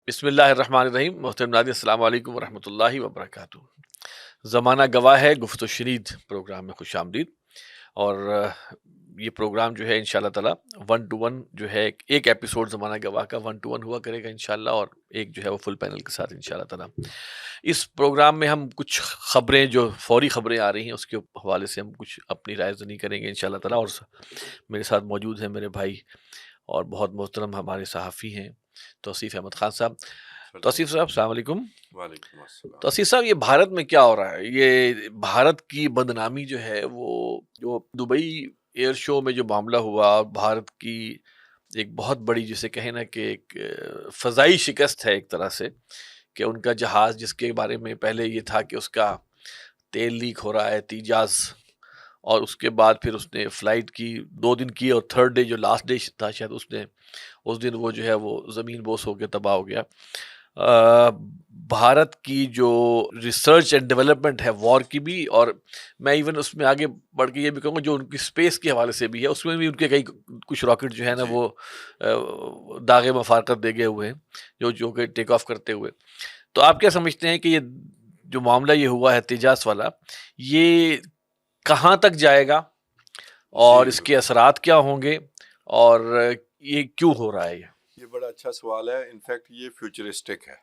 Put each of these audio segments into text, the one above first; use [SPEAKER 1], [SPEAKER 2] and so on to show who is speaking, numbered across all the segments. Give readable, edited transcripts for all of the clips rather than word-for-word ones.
[SPEAKER 1] بسم اللہ الرحمن الرحیم. محترم ناظرین، السلام علیکم ورحمۃ اللہ وبرکاتہ. زمانہ گواہ ہے گفت و شنید پروگرام میں خوش آمدید. اور یہ پروگرام جو ہے انشاءاللہ تعالیٰ 1 to 1 جو ہے ایک ایپیسوڈ زمانہ گواہ کا 1 to 1 ہوا کرے گا انشاءاللہ، اور ایک جو ہے وہ فل پینل کے ساتھ انشاءاللہ تعالیٰ. اس پروگرام میں ہم کچھ خبریں جو فوری خبریں آ رہی ہیں اس کے حوالے سے ہم کچھ اپنی رائے زنی کریں گے انشاءاللہ تعالیٰ. اور میرے ساتھ موجود ہیں میرے بھائی اور بہت محترم ہمارے صحافی ہیں توصیف احمد خان صاحب. توصیف صاحب السلام علیکم.
[SPEAKER 2] وعلیکم السلام.
[SPEAKER 1] توصیف صاحب، یہ بھارت میں کیا ہو رہا ہے؟ یہ بھارت کی بدنامی جو ہے وہ جو دبئی ایئر شو میں جو معاملہ ہوا، بھارت کی ایک بہت بڑی جسے کہیں نا کہ ایک فضائی شکست ہے ایک طرح سے، کہ ان کا جہاز جس کے بارے میں پہلے یہ تھا کہ اس کا تیل لیک ہو رہا ہے تیجاز، اور اس کے بعد پھر اس نے فلائٹ کی 2 دن کی، اور تھرڈ ڈے جو لاسٹ ڈے تھا شاید اس دن وہ جو ہے وہ زمین بوس ہو کے تباہ ہو گیا. بھارت کی جو ریسرچ اینڈ ڈیولپمنٹ ہے وار کی بھی، اور میں ایون اس میں آگے بڑھ کے یہ بھی کہوں گا جو ان کی اسپیس کے حوالے سے بھی ہے، اس میں بھی ان کے کئی کچھ راکٹ جو ہے نا وہ داغ مفارقت دے گئے ہوئے ہیں جو کہ ٹیک آف کرتے ہوئے. تو آپ کیا سمجھتے ہیں کہ یہ جو معاملہ یہ ہوا ہے تیجاس والا، یہ کہاں تک جائے گا اور اس کے اثرات کیا ہوں گے، اور یہ کیوں ہو رہا ہے؟
[SPEAKER 2] یہ بڑا اچھا سوال ہے. انفیکٹ یہ فیوچرسٹک ہے،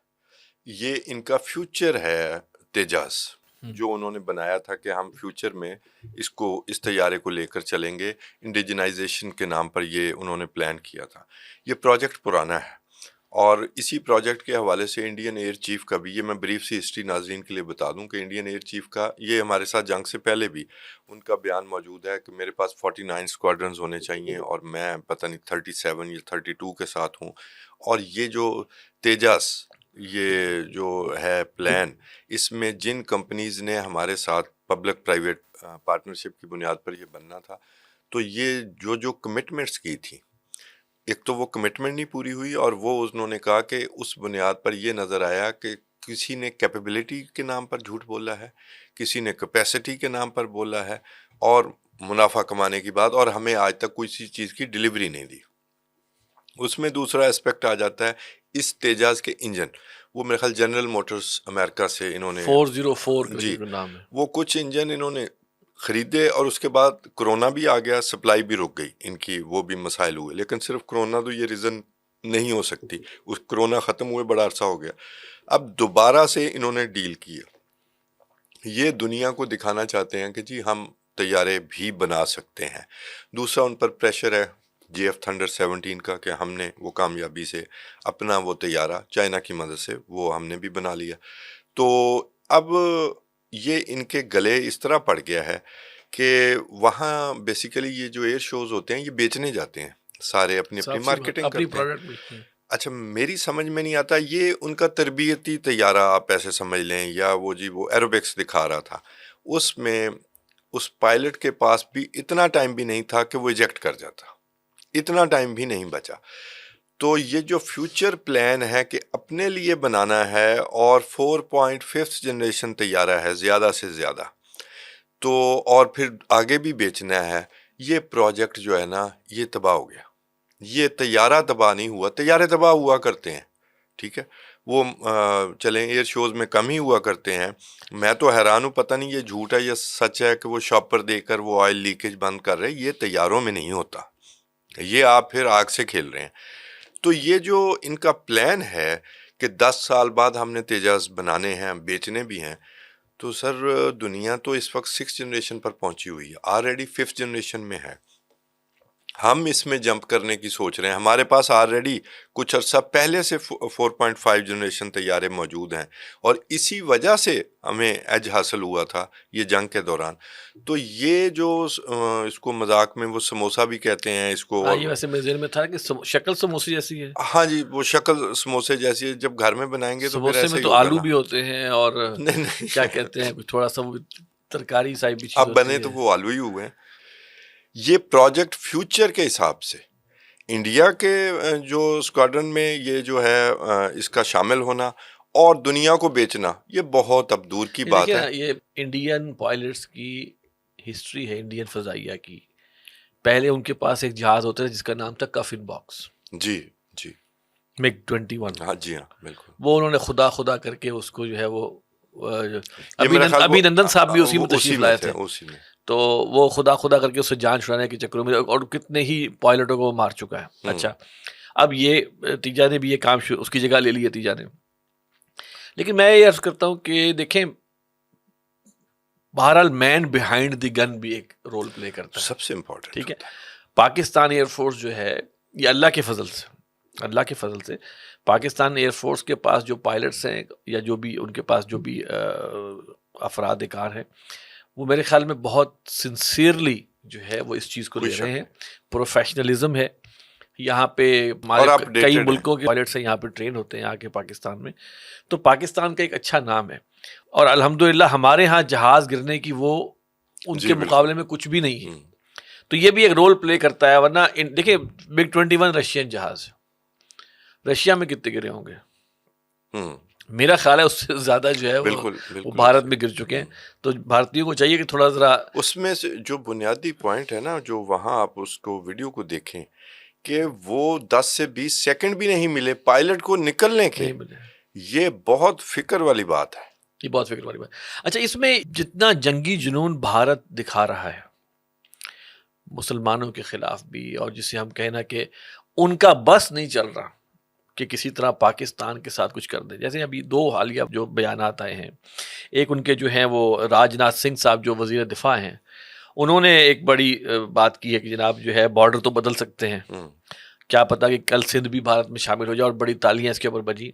[SPEAKER 2] یہ ان کا فیوچر ہے تیجاس، جو انہوں نے بنایا تھا کہ ہم فیوچر میں اس طیارے کو لے کر چلیں گے. انڈیجنائزیشن کے نام پر یہ انہوں نے پلان کیا تھا. یہ پروجیکٹ پرانا ہے، اور اسی پروجیکٹ کے حوالے سے انڈین ایئر چیف کا بھی، یہ میں بریف سی ہسٹری ناظرین کے لیے بتا دوں کہ انڈین ایئر چیف کا یہ ہمارے ساتھ جنگ سے پہلے بھی ان کا بیان موجود ہے کہ میرے پاس 49 اسکواڈرنز ہونے چاہیے، اور میں پتہ نہیں 37 یا 32 کے ساتھ ہوں. اور یہ جو تیجاس یہ جو ہے پلان، اس میں جن کمپنیز نے ہمارے ساتھ پبلک پرائیویٹ پارٹنرشپ کی بنیاد پر یہ بننا تھا، تو یہ جو کمٹمنٹس کی تھی، ایک تو وہ کمٹمنٹ نہیں پوری ہوئی، اور وہ انہوں نے کہا کہ اس بنیاد پر یہ نظر آیا کہ کسی نے کیپیبلٹی کے نام پر جھوٹ بولا ہے، کسی نے کیپیسٹی کے نام پر بولا ہے، اور منافع کمانے کی بات، اور ہمیں آج تک کوئی چیز کی ڈیلیوری نہیں دی. اس میں دوسرا اسپیکٹ آ جاتا ہے اس تیجاز کے انجن. وہ میرے خیال جنرل موٹرز امریکہ سے انہوں نے
[SPEAKER 1] 404
[SPEAKER 2] جی
[SPEAKER 1] کا نام ہے،
[SPEAKER 2] وہ کچھ انجن انہوں نے خریدے، اور اس کے بعد کرونا بھی آ گیا، سپلائی بھی رک گئی ان کی، وہ بھی مسائل ہوئے. لیکن صرف کرونا تو یہ ریزن نہیں ہو سکتی، اس کرونا ختم ہوئے بڑا عرصہ ہو گیا. اب دوبارہ سے انہوں نے ڈیل کی ہے. یہ دنیا کو دکھانا چاہتے ہیں کہ جی ہم طیارے بھی بنا سکتے ہیں. دوسرا ان پر پریشر ہے JF Thunder 17 کا، کہ ہم نے وہ کامیابی سے اپنا وہ طیارہ چائنا کی مدد سے وہ ہم نے بھی بنا لیا. تو اب یہ ان کے گلے اس طرح پڑ گیا ہے کہ وہاں بیسیکلی یہ جو ایئر شوز ہوتے ہیں یہ بیچنے جاتے ہیں، سارے اپنی مارکیٹنگ کرتے ہیں. اچھا، میری سمجھ میں نہیں آتا، یہ ان کا تربیتی طیارہ آپ ایسے سمجھ لیں، یا وہ ایروبکس دکھا رہا تھا، اس میں اس پائلٹ کے پاس بھی اتنا ٹائم بھی نہیں تھا کہ وہ ایجیکٹ کر جاتا، اتنا ٹائم بھی نہیں بچا. تو یہ جو فیوچر پلان ہے کہ اپنے لیے بنانا ہے، اور 4.5 جنریشن طیارہ ہے زیادہ سے زیادہ، تو اور پھر آگے بھی بیچنا ہے، یہ پروجیکٹ جو ہے نا یہ تباہ ہو گیا. یہ طیارہ تباہ نہیں ہوا، طیارے تباہ ہوا کرتے ہیں، ٹھیک ہے، وہ چلیں ایئر شوز میں کم ہی ہوا کرتے ہیں. میں تو حیران ہوں، پتہ نہیں یہ جھوٹ ہے یا سچ ہے کہ وہ شاپر دے کر وہ آئل لیکیج بند کر رہے. یہ طیاروں میں نہیں ہوتا، یہ آپ پھر آگ سے کھیل رہے ہیں. تو یہ جو ان کا پلان ہے کہ 10 سال بعد ہم نے تیجاس بنانے ہیں، بیچنے بھی ہیں، تو سر دنیا تو اس وقت 6 جنریشن پر پہنچی ہوئی ہے، آلریڈی 5th جنریشن میں ہے. ہم اس میں جمپ کرنے کی سوچ رہے ہیں. ہمارے پاس آلریڈی کچھ عرصہ پہلے سے 4.5 جنریشن طیارے موجود ہیں، اور اسی وجہ سے ہمیں ایج حاصل ہوا تھا یہ جنگ کے دوران. تو یہ جو اس کو مذاق میں وہ سموسا بھی کہتے ہیں اس کو،
[SPEAKER 1] یہ ویسے میرے ذہن میں تھا کہ شکل سموسے جیسی ہے.
[SPEAKER 2] ہاں جی، وہ شکل سموسے جیسی ہے. جب گھر میں بنائیں گے تو پھر
[SPEAKER 1] سموسے
[SPEAKER 2] ایسے
[SPEAKER 1] میں
[SPEAKER 2] ہی
[SPEAKER 1] تو
[SPEAKER 2] ہوگا
[SPEAKER 1] آلو
[SPEAKER 2] نا.
[SPEAKER 1] بھی ہوتے ہیں، اور
[SPEAKER 2] نہیں
[SPEAKER 1] کیا کہتے ہیں تھوڑا سا ترکاری ٹائپ بھی چیز
[SPEAKER 2] اب بنے
[SPEAKER 1] ہوتی
[SPEAKER 2] تو
[SPEAKER 1] ہے.
[SPEAKER 2] وہ آلو ہی ہوئے ہیں. یہ پروجیکٹ فیوچر کے حساب سے انڈیا کے جو اسکواڈرن میں یہ جو ہے اس کا شامل ہونا اور دنیا کو بیچنا، یہ بہت اب دور کی بات ہے.
[SPEAKER 1] یہ انڈین پائلٹس کی ہسٹری ہے، انڈین فضائیہ کی. پہلے ان کے پاس ایک جہاز ہوتا ہے جس کا نام تھا کفن باکس.
[SPEAKER 2] جی جی
[SPEAKER 1] MiG-21
[SPEAKER 2] ہاں جی ہاں بالکل.
[SPEAKER 1] وہ انہوں نے خدا خدا کر کے اس کو جو ہے وہ
[SPEAKER 2] یہ میرا خیال
[SPEAKER 1] ابھی نندن صاحب بھی اسی میں
[SPEAKER 2] اسی
[SPEAKER 1] تشریف
[SPEAKER 2] میں
[SPEAKER 1] لائے
[SPEAKER 2] تھے,
[SPEAKER 1] تھے,
[SPEAKER 2] اسی میں.
[SPEAKER 1] تو وہ خدا خدا کر کے اس سے جان چھڑانے کے چکروں میں اور کتنے ہی پائلٹوں کو وہ مار چکا ہے. اچھا, اب یہ تیجا نے بھی یہ کام اس کی جگہ لے لی ہے تیجا نے. لیکن میں یہ عرض کرتا ہوں کہ دیکھیں بہرحال مین بیہائنڈ دی گن بھی ایک رول پلے کرتا ہے,
[SPEAKER 2] سب سے امپورٹنٹ.
[SPEAKER 1] ٹھیک ہے. پاکستان ایئر فورس جو ہے یہ اللہ کے فضل سے پاکستان ایئر فورس کے پاس جو پائلٹس ہیں یا جو بھی ان کے پاس جو بھی افراد کار ہیں وہ میرے خیال میں بہت سنسیئرلی جو ہے وہ اس چیز کو لے رہے ہیں. پروفیشنلزم ہے یہاں پہ, ہمارے کئی ملکوں کے پائلٹس ہیں یہاں پہ ٹرین ہوتے ہیں آ کے پاکستان میں, تو پاکستان کا ایک اچھا نام ہے. اور الحمدللہ ہمارے ہاں جہاز گرنے کی وہ ان کے مقابلے میں کچھ بھی نہیں ہے, تو یہ بھی ایک رول پلے کرتا ہے. ورنہ دیکھیں MiG-21 رشین جہاز, رشیا میں کتنے گرے ہوں گے؟ میرا خیال ہے اس سے زیادہ جو ہے وہ بھارت میں گر چکے ہیں. تو بھارتیوں کو چاہیے کہ تھوڑا ذرا
[SPEAKER 2] اس میں سے جو بنیادی پوائنٹ ہے نا, جو وہاں آپ اس کو ویڈیو کو دیکھیں کہ وہ 10 سے 20 سیکنڈ بھی نہیں ملے پائلٹ کو نکلنے کے, یہ بہت فکر والی بات ہے.
[SPEAKER 1] یہ بہت فکر والی بات. اچھا, اس میں جتنا جنگی جنون بھارت دکھا رہا ہے مسلمانوں کے خلاف بھی, اور جسے ہم کہنا کہ ان کا بس نہیں چل رہا کہ کسی طرح پاکستان کے ساتھ کچھ کر دیں. جیسے ابھی 2 حالیہ جو بیانات آئے ہیں, ایک ان کے جو ہیں وہ راج ناتھ سنگھ صاحب جو وزیر دفاع ہیں, انہوں نے ایک بڑی بات کی ہے کہ جناب جو ہے بارڈر تو بدل سکتے ہیں, کیا پتا کہ کل سندھ بھی بھارت میں شامل ہو جائے, اور بڑی تالیاں اس کے اوپر بجی.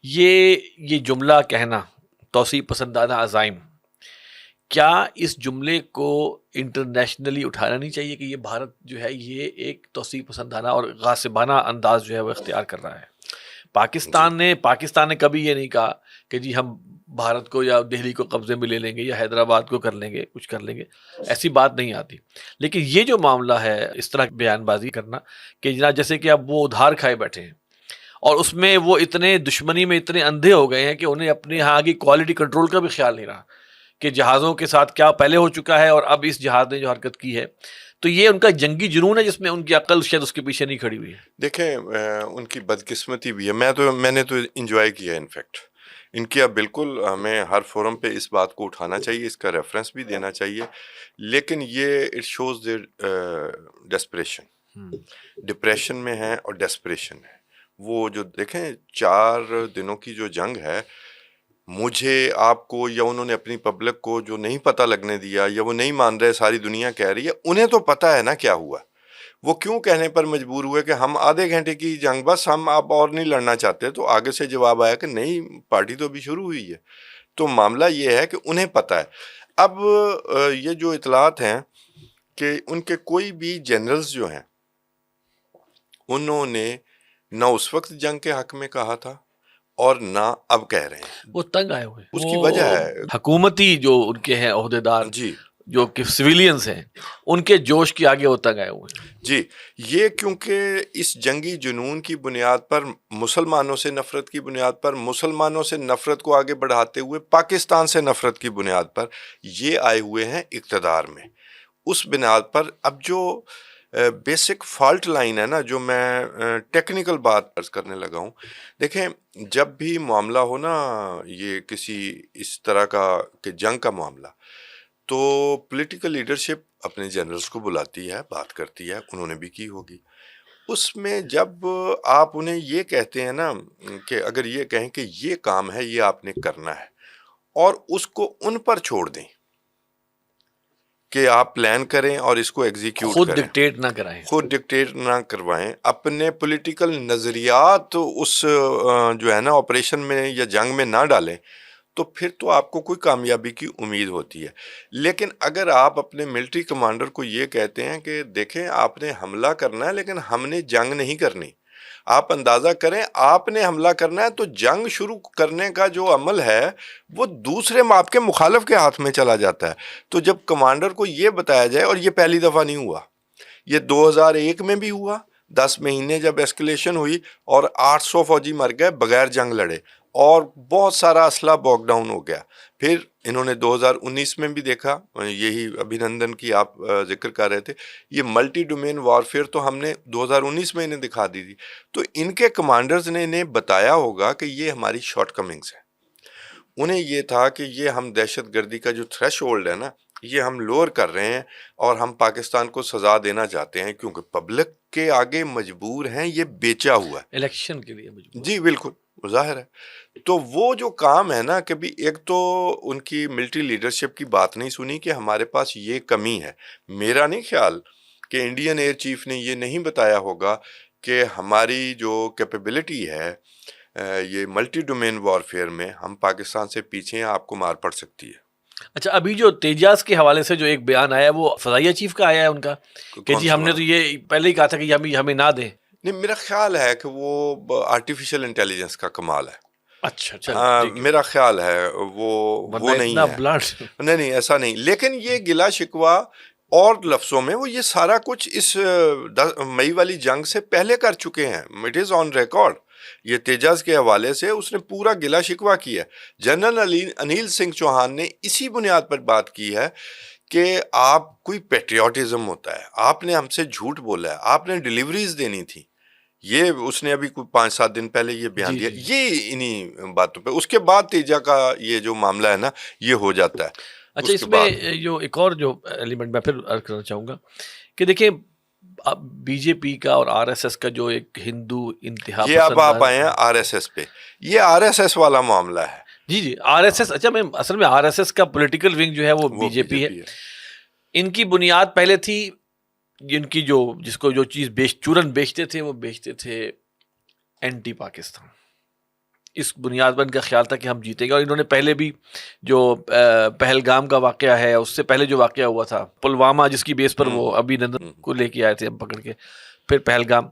[SPEAKER 1] یہ جملہ کہنا توسیع پسندانہ عزائم, کیا اس جملے کو انٹرنیشنلی اٹھانا نہیں چاہیے کہ یہ بھارت جو ہے یہ ایک توسیع پسندانہ اور غاصبانہ انداز جو ہے وہ اختیار کر رہا ہے؟ پاکستان نے کبھی یہ نہیں کہا کہ جی ہم بھارت کو یا دہلی کو قبضے میں لے لیں گے یا حیدرآباد کو کر لیں گے, کچھ کر لیں گے, ایسی بات نہیں آتی. لیکن یہ جو معاملہ ہے اس طرح بیان بازی کرنا کہ جناب جیسے کہ اب وہ ادھار کھائے بیٹھے ہیں, اور اس میں وہ اتنے دشمنی میں اتنے اندھے ہو گئے ہیں کہ انہیں اپنے یہاں کی کوالٹی کنٹرول کا بھی خیال نہیں رہا کہ جہازوں کے ساتھ کیا پہلے ہو چکا ہے اور اب اس جہاز نے جو حرکت کی ہے. تو یہ ان کا جنگی جنون ہے جس میں ان کی عقل شاید اس کے پیچھے نہیں کھڑی ہوئی ہے.
[SPEAKER 2] دیکھیں ان کی بدقسمتی بھی ہے, میں نے تو انجوائے کیا انفیکٹ ان کی. اب بالکل ہمیں ہر فورم پہ اس بات کو اٹھانا چاہیے, اس کا ریفرنس بھی دینا چاہیے, لیکن یہ it shows their desperation, depression میں ہے اور ڈیسپریشن ہے. وہ جو دیکھیں 4 دنوں کی جو جنگ ہے, مجھے آپ کو یا انہوں نے اپنی پبلک کو جو نہیں پتہ لگنے دیا یا وہ نہیں مان رہے, ساری دنیا کہہ رہی ہے, انہیں تو پتہ ہے نا کیا ہوا. وہ کیوں کہنے پر مجبور ہوئے کہ ہم آدھے گھنٹے کی جنگ بس, ہم اب اور نہیں لڑنا چاہتے. تو آگے سے جواب آیا کہ نہیں, پارٹی تو ابھی شروع ہوئی ہے. تو معاملہ یہ ہے کہ انہیں پتہ ہے. اب یہ جو اطلاعات ہیں کہ ان کے کوئی بھی جنرلز جو ہیں انہوں نے نہ اس وقت جنگ کے حق میں کہا تھا اور نہ اب کہہ رہے ہیں.
[SPEAKER 1] وہ تنگ آئے ہوئے,
[SPEAKER 2] اس کی وجہ ہے
[SPEAKER 1] حکومتی جو ان کے ہیں عہدیدار جو کہ سویلینز ہیں, ان کے جوش کے آگے وہ تنگ آئے ہوئے ہیں.
[SPEAKER 2] جی, یہ کیونکہ اس جنگی جنون کی بنیاد پر, مسلمانوں سے نفرت کی بنیاد پر, مسلمانوں سے نفرت کو آگے بڑھاتے ہوئے پاکستان سے نفرت کی بنیاد پر یہ آئے ہوئے ہیں اقتدار میں. اس بنیاد پر اب جو بیسک فالٹ لائن ہے نا, جو میں ٹیکنیکل بات عرض کرنے لگا ہوں, دیکھیں جب بھی معاملہ ہو نا یہ کسی اس طرح کا کہ جنگ کا معاملہ, تو پولیٹیکل لیڈرشپ اپنے جنرلز کو بلاتی ہے, بات کرتی ہے, انہوں نے بھی کی ہوگی. اس میں جب آپ انہیں یہ کہتے ہیں نا کہ اگر یہ کہیں کہ یہ کام ہے, یہ آپ نے کرنا ہے, اور اس کو ان پر چھوڑ دیں کہ آپ پلان کریں اور اس کو ایگزیکیوٹ
[SPEAKER 1] خود
[SPEAKER 2] کریں,
[SPEAKER 1] ڈکٹیٹ نہ کرائیں,
[SPEAKER 2] خود ڈکٹیٹ نہ کروائیں, اپنے پولیٹیکل نظریات اس جو ہے نا آپریشن میں یا جنگ میں نہ ڈالیں, تو پھر تو آپ کو کوئی کامیابی کی امید ہوتی ہے. لیکن اگر آپ اپنے ملٹری کمانڈر کو یہ کہتے ہیں کہ دیکھیں آپ نے حملہ کرنا ہے لیکن ہم نے جنگ نہیں کرنی, آپ اندازہ کریں آپ نے حملہ کرنا ہے, تو جنگ شروع کرنے کا جو عمل ہے وہ دوسرے آپ کے مخالف کے ہاتھ میں چلا جاتا ہے. تو جب کمانڈر کو یہ بتایا جائے, اور یہ پہلی دفعہ نہیں ہوا, یہ 2001 میں بھی ہوا, 10 مہینے جب ایسکلیشن ہوئی اور 800 فوجی مر گئے بغیر جنگ لڑے, اور بہت سارا اسلحہ باک ڈاؤن ہو گیا. پھر انہوں نے 2019 میں بھی دیکھا، یہی ابھینندن کی آپ ذکر کر رہے تھے، یہ ملٹی ڈومین وارفیئر تو ہم نے 2019 میں انہیں دکھا دی تھی. تو ان کے کمانڈرز نے انہیں بتایا ہوگا کہ یہ ہماری شارٹ کمنگز ہیں. انہیں یہ تھا کہ یہ ہم دہشت گردی کا جو تھریش ہولڈ ہے نا، یہ ہم لوور کر رہے ہیں اور ہم پاکستان کو سزا دینا چاہتے ہیں کیونکہ پبلک کے آگے مجبور ہیں، یہ بیچا ہوا ہے.
[SPEAKER 1] الیکشن کے لیے مجبور.
[SPEAKER 2] جی بالکل ظاہر ہے. تو وہ جو کام ہے نا، کبھی ایک تو ان کی ملٹری لیڈرشپ کی بات نہیں سنی کہ ہمارے پاس یہ کمی ہے. میرا نہیں خیال کہ انڈین ایئر چیف نے یہ نہیں بتایا ہوگا کہ ہماری جو کیپیبلٹی ہے یہ ملٹی ڈومین وارفیئر میں، ہم پاکستان سے پیچھے ہیں، آپ کو مار پڑ سکتی ہے.
[SPEAKER 1] اچھا، ابھی جو تیجاس کے حوالے سے جو ایک بیان آیا وہ فضائیہ چیف کا آیا ہے ان کا کہ
[SPEAKER 2] کون
[SPEAKER 1] جی
[SPEAKER 2] سا
[SPEAKER 1] ہم نے
[SPEAKER 2] والا؟
[SPEAKER 1] تو یہ پہلے ہی کہا تھا کہ یہ ہمیں نہ دیں.
[SPEAKER 2] نہیں، میرا خیال ہے کہ وہ آرٹیفیشل انٹیلیجنس کا کمال ہے.
[SPEAKER 1] اچھا چلیں ٹھیک ہے،
[SPEAKER 2] میرا خیال ہے
[SPEAKER 1] ورنہ
[SPEAKER 2] وہ نہیں
[SPEAKER 1] اتنا
[SPEAKER 2] ہے.
[SPEAKER 1] بلانٹ.
[SPEAKER 2] نہیں ایسا نہیں، لیکن یہ گلا شکوہ اور لفظوں میں وہ یہ سارا کچھ اس مئی والی جنگ سے پہلے کر چکے ہیں. It is on record. یہ تیجاز کے حوالے سے اس نے پورا گلا شکوہ کیا. جنرل انیل سنگھ چوہان نے اسی بنیاد پر بات کی ہے کہ آپ کوئی پیٹریوٹزم ہوتا ہے، آپ نے ہم سے جھوٹ بولا ہے، آپ نے ڈیلیوریز دینی تھی. یہ اس نے ابھی کوئی 5-7 دن پہلے یہ بیان
[SPEAKER 1] جی
[SPEAKER 2] دیا.
[SPEAKER 1] جی
[SPEAKER 2] یہ انہی باتوں پہ اس کے بعد تیجا کا یہ جو معاملہ ہے نا، یہ ہو جاتا ہے.
[SPEAKER 1] اچھا،
[SPEAKER 2] اس
[SPEAKER 1] اس
[SPEAKER 2] کے
[SPEAKER 1] میں
[SPEAKER 2] بعد
[SPEAKER 1] جو ایک اور جو ایلیمنٹ میں پھر عرض کرنا چاہوں گا کہ دیکھیں بی جے پی کا اور آر ایس ایس کا جو ایک ہندو انتہا
[SPEAKER 2] یہ اب
[SPEAKER 1] پسند
[SPEAKER 2] آپ آئے ہیں آر ایس ایس پہ. یہ آر ایس ایس والا معاملہ ہے.
[SPEAKER 1] جی جی آر ایس ایس. اچھا، میں اصل میں آر ایس ایس کا پولیٹیکل ونگ جو ہے وہ بی
[SPEAKER 2] وہ
[SPEAKER 1] جے پی ہے. ان کی بنیاد پہلے تھی، ان کی جس کو جو چیز چورن بیچتے تھے وہ بیچتے تھے اینٹی پاکستان. اس بنیاد پر ان کا خیال تھا کہ ہم جیتیں گے. اور انہوں نے پہلے بھی جو پہلگام کا واقعہ ہے، اس سے پہلے جو واقعہ ہوا تھا پلوامہ، جس کی بیس پر وہ ابھی نندن کو لے کے آئے تھے ہم پکڑ کے، پھر پہلگام.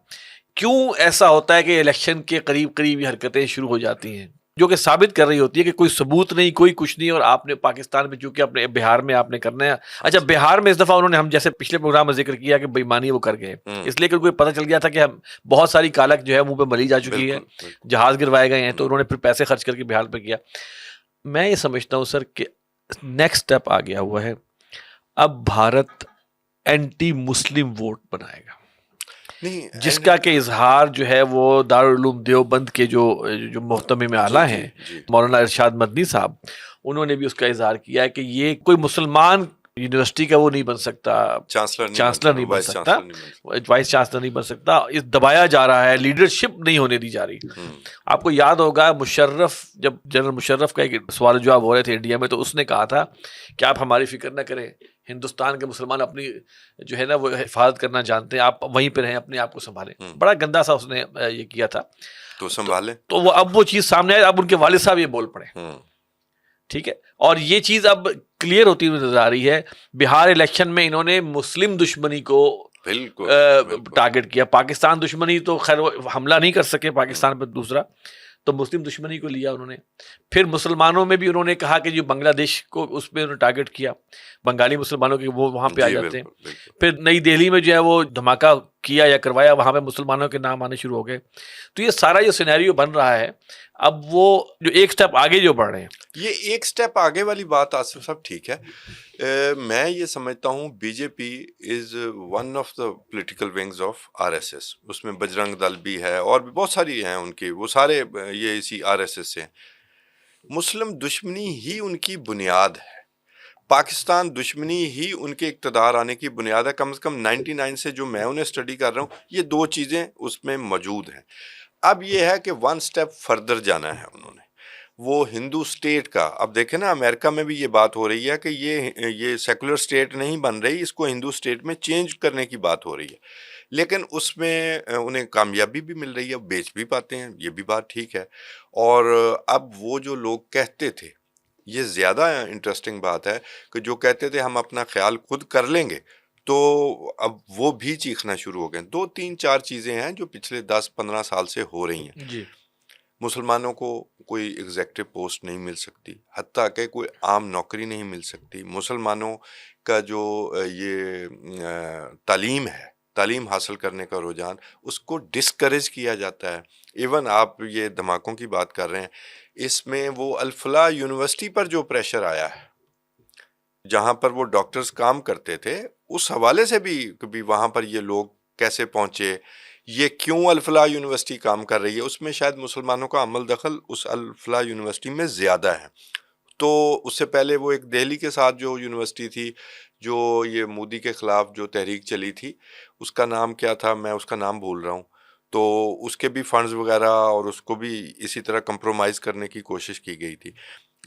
[SPEAKER 1] کیوں ایسا ہوتا ہے کہ الیکشن کے قریب قریب یہ حرکتیں شروع ہو جاتی ہیں جو کہ ثابت کر رہی ہوتی ہے کہ کوئی ثبوت نہیں، کوئی کچھ نہیں، اور آپ نے پاکستان میں چونکہ اپنے بہار میں آپ نے کرنا ہے. اچھا، بہار میں اس دفعہ انہوں نے، ہم جیسے پچھلے پروگرام میں ذکر کیا کہ بےمانی وہ کر گئے، اس لیے کہ ان کو پتہ چل گیا تھا کہ ہم بہت ساری کالک جو ہے منہ پہ ملی جا چکی ہے، جہاز گروائے گئے ہیں، تو انہوں نے پھر پیسے خرچ کر کے بہار پہ کیا. میں یہ سمجھتا ہوں سر کہ نیکسٹ اسٹیپ آ گیا ہوا ہے. اب بھارت اینٹی مسلم ووٹ بنائے گا، جس کا کہ اظہار جو ہے وہ دارالعلوم دیوبند کے جو محتمم اعلیٰ ہیں مولانا ارشاد مدنی صاحب، انہوں نے بھی اس کا اظہار کیا ہے کہ یہ کوئی مسلمان یونیورسٹی کا وہ نہیں بن سکتا، چانسلر نہیں بن سکتا، وائس چانسلر نہیں بن سکتا. اس دبایا جا رہا ہے، لیڈرشپ نہیں ہونے دی جا رہی. آپ کو یاد ہوگا مشرف، جب جنرل مشرف کا ایک سوال جواب ہو رہے تھے انڈیا میں، تو اس نے کہا تھا کہ آپ ہماری فکر نہ کریں، ہندوستان کے مسلمان اپنی جو ہے نا وہ حفاظت کرنا جانتے ہیں، آپ وہیں پہ رہیں، اپنے آپ کو سنبھالیں. بڑا گندا سا اس نے یہ کیا تھا،
[SPEAKER 2] تو سنبھالیں.
[SPEAKER 1] تو وہ اب وہ چیز سامنے آئی. اب ان کے والد صاحب یہ بول پڑے، ٹھیک ہے. اور یہ چیز اب کلیئر ہوتی ہوئی نظر آ رہی ہے. بہار الیکشن میں انہوں نے مسلم دشمنی کو ٹارگٹ کیا. پاکستان دشمنی تو خیر حملہ نہیں کر سکے پاکستان پہ دوسرا، تو مسلم دشمنی کو لیا انہوں نے. پھر مسلمانوں میں بھی انہوں نے کہا کہ جو بنگلہ دیش کو اس پہ انہوں نے ٹارگٹ کیا، بنگالی مسلمانوں کے وہ وہاں پہ آ جاتے ہیں. پھر نئی دہلی میں جو ہے وہ دھماکہ کیا یا کروایا، وہاں پہ مسلمانوں کے نام آنے شروع ہو گئے. تو یہ سارا جو سینیریو بن رہا ہے، اب وہ جو ایک سٹیپ آگے جو بڑھ رہے ہیں،
[SPEAKER 2] یہ ایک سٹیپ آگے والی بات آصف صاحب ٹھیک ہے. میں یہ سمجھتا ہوں B J P is one of the political wings of R S S. اس میں بجرنگ دل بھی ہے اور بھی بہت ساری ہیں ان کی، وہ سارے یہ اسی آر ایس ایس سے ہیں. مسلم دشمنی ہی ان کی بنیاد ہے، پاکستان دشمنی ہی ان کے اقتدار آنے کی بنیاد ہے. کم از کم 99 سے جو میں انہیں اسٹڈی کر رہا ہوں، یہ دو چیزیں اس میں موجود ہیں. اب یہ ہے کہ ون سٹیپ فردر جانا ہے انہوں نے. وہ ہندو اسٹیٹ کا، اب دیکھیں نا امریکہ میں بھی یہ بات ہو رہی ہے کہ یہ سیکولر اسٹیٹ نہیں بن رہی، اس کو ہندو اسٹیٹ میں چینج کرنے کی بات ہو رہی ہے. لیکن اس میں انہیں کامیابی بھی مل رہی ہے، بیچ بھی پاتے ہیں، یہ بھی بات ٹھیک ہے. اور اب وہ جو لوگ کہتے تھے، یہ زیادہ انٹرسٹنگ بات ہے کہ جو کہتے تھے ہم اپنا خیال خود کر لیں گے، تو اب وہ بھی چیخنا شروع ہو گئے. 2-3-4 چیزیں ہیں جو پچھلے 10-15 سال سے ہو رہی ہیں.
[SPEAKER 1] جی،
[SPEAKER 2] مسلمانوں کو کوئی ایگزیکٹو پوسٹ نہیں مل سکتی، حتیٰ کہ کوئی عام نوکری نہیں مل سکتی. مسلمانوں کا جو یہ تعلیم ہے، تعلیم حاصل کرنے کا رجحان، اس کو ڈسکریج کیا جاتا ہے. ایون آپ یہ دھماکوں کی بات کر رہے ہیں، اس میں وہ الفلاح یونیورسٹی پر جو پریشر آیا ہے، جہاں پر وہ ڈاکٹرز کام کرتے تھے، اس حوالے سے بھی کبھی وہاں پر یہ لوگ کیسے پہنچے، یہ کیوں الفلاح یونیورسٹی کام کر رہی ہے، اس میں شاید مسلمانوں کا عمل دخل اس الفلاح یونیورسٹی میں زیادہ ہے۔ تو اس سے پہلے وہ ایک دہلی کے ساتھ جو یونیورسٹی تھی، جو یہ مودی کے خلاف جو تحریک چلی تھی، اس کا نام کیا تھا، میں اس کا نام بھول رہا ہوں، تو اس کے بھی فنڈز وغیرہ اور اس کو بھی اسی طرح کمپرومائز کرنے کی کوشش کی گئی تھی۔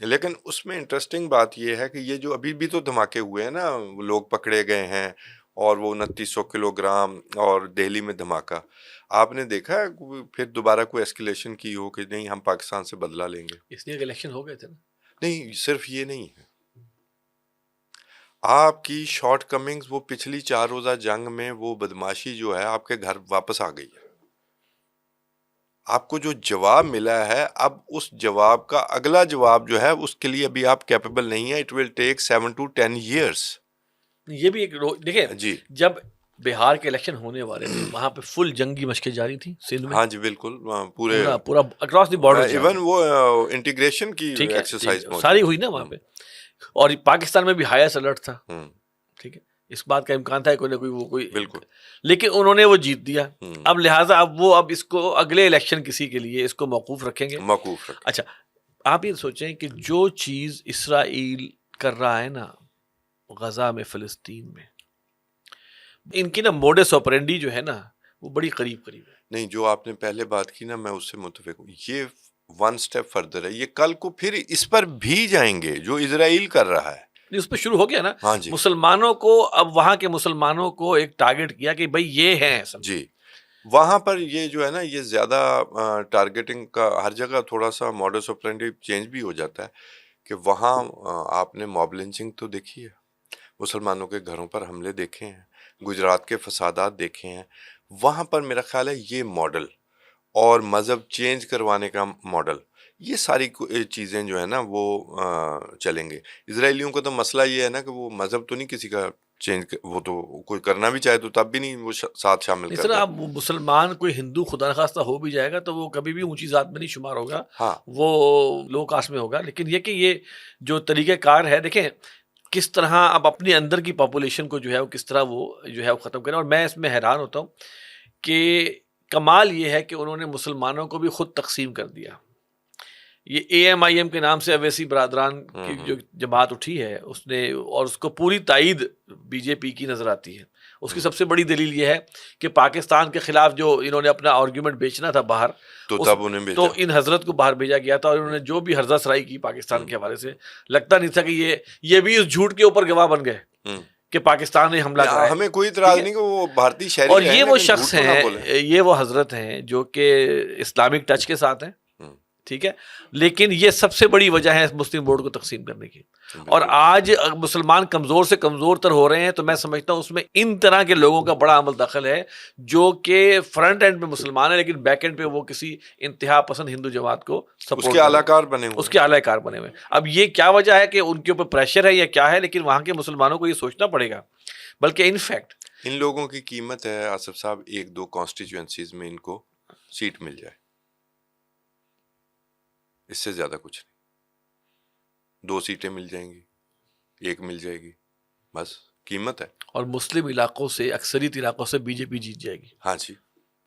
[SPEAKER 2] لیکن اس میں انٹرسٹنگ بات یہ ہے کہ یہ جو ابھی بھی تو دھماکے ہوئے ہیں نا، لوگ پکڑے گئے ہیں، اور وہ 2900 کلو گرام، اور دہلی میں دھماکہ، آپ نے دیکھا ہے پھر دوبارہ کوئی ایسکیلیشن کی ہو کہ نہیں ہم پاکستان سے بدلہ لیں گے؟
[SPEAKER 1] اس لیے الیکشن ہو گئے تھے نا۔
[SPEAKER 2] نہیں، صرف یہ نہیں ہے، آپ کی شارٹ کمنگز وہ پچھلی 4 روزہ جنگ میں وہ بدماشی جو ہے آپ کے گھر واپس آ گئی ہے۔ آپ کو جو جواب ملا ہے، اب اس جواب کا اگلا جواب جو ہے اس کے لیے ابھی آپ کیپیبل نہیں ہیں۔ It will take 7 to 10 years۔
[SPEAKER 1] یہ بھی ایک دیکھیں،
[SPEAKER 2] جی
[SPEAKER 1] جب بہار کے الیکشن ہونے والے تھے وہاں پہ فل جنگی مشقیں جاری تھیں سندھ میں،
[SPEAKER 2] ہاں جی بالکل، پورے
[SPEAKER 1] پورا اکراس دی بارڈر
[SPEAKER 2] ایون وہ انٹیگریشن کی
[SPEAKER 1] ٹھیک ہے،
[SPEAKER 2] ایکسرسائز
[SPEAKER 1] ساری ہوئی نا وہاں پہ، اور پاکستان میں بھی ہائیسٹ الرٹ تھا، ٹھیک ہے، اس بات کا امکان تھا کوئی نہ کوئی وہ کوئی،
[SPEAKER 2] بالکل،
[SPEAKER 1] لیکن انہوں نے وہ جیت دیا۔ اب لہٰذا اب اس کو اگلے الیکشن کسی کے لیے اس کو موقوف رکھیں گے۔
[SPEAKER 2] موقوف رکھ۔
[SPEAKER 1] اچھا، آپ یہ سوچیں کہ جو چیز اسرائیل کر رہا ہے نا غزہ میں، فلسطین میں، ان کی نا موڈس آپرینڈی جو ہے نا وہ بڑی قریب ہے۔
[SPEAKER 2] نہیں، جو آپ نے پہلے بات کی نا میں اس سے متفق ہوں، یہ 1 step فردر ہے، یہ کل کو پھر اس پر بھی جائیں گے جو اسرائیل کر رہا ہے۔
[SPEAKER 1] اس پہ شروع ہو گیا نا،
[SPEAKER 2] ہاں جی،
[SPEAKER 1] مسلمانوں کو، اب وہاں کے مسلمانوں کو ایک ٹارگٹ کیا کہ بھائی یہ ہیں
[SPEAKER 2] جی، وہاں پر یہ جو ہے نا یہ زیادہ ٹارگیٹنگ کا ہر جگہ تھوڑا سا ماڈس آپرینڈی چینج بھی ہو جاتا ہے، کہ وہاں آپ نے موب لنچنگ تو دیکھی ہے، مسلمانوں کے گھروں پر حملے دیکھے ہیں، گجرات کے فسادات دیکھے ہیں، وہاں پر میرا خیال ہے یہ ماڈل اور مذہب چینج کروانے کا ماڈل، یہ ساری چیزیں جو ہے نا وہ چلیں گے۔ اسرائیلیوں کا تو مسئلہ یہ ہے نا کہ وہ مذہب تو نہیں کسی کا چینج، وہ تو کوئی کرنا بھی چاہے تو تب بھی نہیں وہ ساتھ شامل
[SPEAKER 1] اس
[SPEAKER 2] کرتا۔
[SPEAKER 1] طرح اب مسلمان کوئی ہندو خدا نخواستہ ہو بھی جائے گا تو وہ کبھی بھی اونچی ذات میں نہیں شمار ہوگا،
[SPEAKER 2] ہاں،
[SPEAKER 1] وہ لو کاسٹ میں ہوگا۔ لیکن یہ کہ یہ جو طریقہ کار ہے، دیکھیں کس طرح اب اپنے اندر کی پاپولیشن کو جو ہے وہ کس طرح وہ جو ہے وہ ختم کریں، اور میں اس میں حیران ہوتا ہوں کہ کمال یہ ہے کہ انہوں نے مسلمانوں کو بھی خود تقسیم کر دیا۔ یہ AMIM کے نام سے اویسی برادران کی جو جماعت اٹھی ہے، اس نے، اور اس کو پوری تائید BJP کی نظر آتی ہے۔ اس کی سب سے بڑی دلیل یہ ہے کہ پاکستان کے خلاف جو انہوں نے اپنا آرگیومنٹ بیچنا تھا باہر،
[SPEAKER 2] تو تب انہیں
[SPEAKER 1] تو
[SPEAKER 2] بیچا۔
[SPEAKER 1] ان حضرت کو باہر بھیجا گیا تھا، اور انہوں نے جو بھی ہرزہ سرائی کی پاکستان کے حوالے سے، لگتا نہیں تھا کہ یہ بھی اس جھوٹ کے اوپر گواہ بن گئے کہ پاکستان نے حملہ کرایا۔
[SPEAKER 2] ہمیں کوئی اعتراض نہیں کہ وہ بھارتی شہری
[SPEAKER 1] اور
[SPEAKER 2] ہیں،
[SPEAKER 1] یہ وہ
[SPEAKER 2] لیکن
[SPEAKER 1] شخص
[SPEAKER 2] جھوٹ تو نہ
[SPEAKER 1] ہیں،
[SPEAKER 2] بولیں۔
[SPEAKER 1] یہ وہ حضرت ہیں جو کہ اسلامک ٹچ کے ساتھ ہیں، ٹھیک ہے، لیکن یہ سب سے بڑی وجہ ہے مسلم ورلڈ کو تقسیم کرنے کی۔ اور آج مسلمان کمزور سے کمزور تر ہو رہے ہیں، تو میں سمجھتا ہوں اس میں ان طرح کے لوگوں کا بڑا عمل دخل ہے جو کہ فرنٹ اینڈ پہ مسلمان ہے لیکن بیک اینڈ پہ وہ کسی انتہا پسند ہندو جماعت کو سپورٹ،
[SPEAKER 2] اس کے اعلیٰ کار بنے ہوئے،
[SPEAKER 1] اس کے اعلی کار بنے ہوئے۔ اب یہ کیا وجہ ہے کہ ان کے اوپر پریشر ہے یا کیا ہے، لیکن وہاں کے مسلمانوں کو یہ سوچنا پڑے گا۔ بلکہ انفیکٹ
[SPEAKER 2] ان لوگوں کی قیمت ہے آصف صاحب 1-2 کانسٹیچوئنسیز میں ان کو سیٹ مل جائے، اس سے زیادہ کچھ نہیں۔ 2 سیٹیں مل جائیں گی، 1 مل جائے گی، بس قیمت ہے۔
[SPEAKER 1] اور مسلم علاقوں سے، اکثریت علاقوں سے BJP جیت جائے گی۔
[SPEAKER 2] ہاں جی،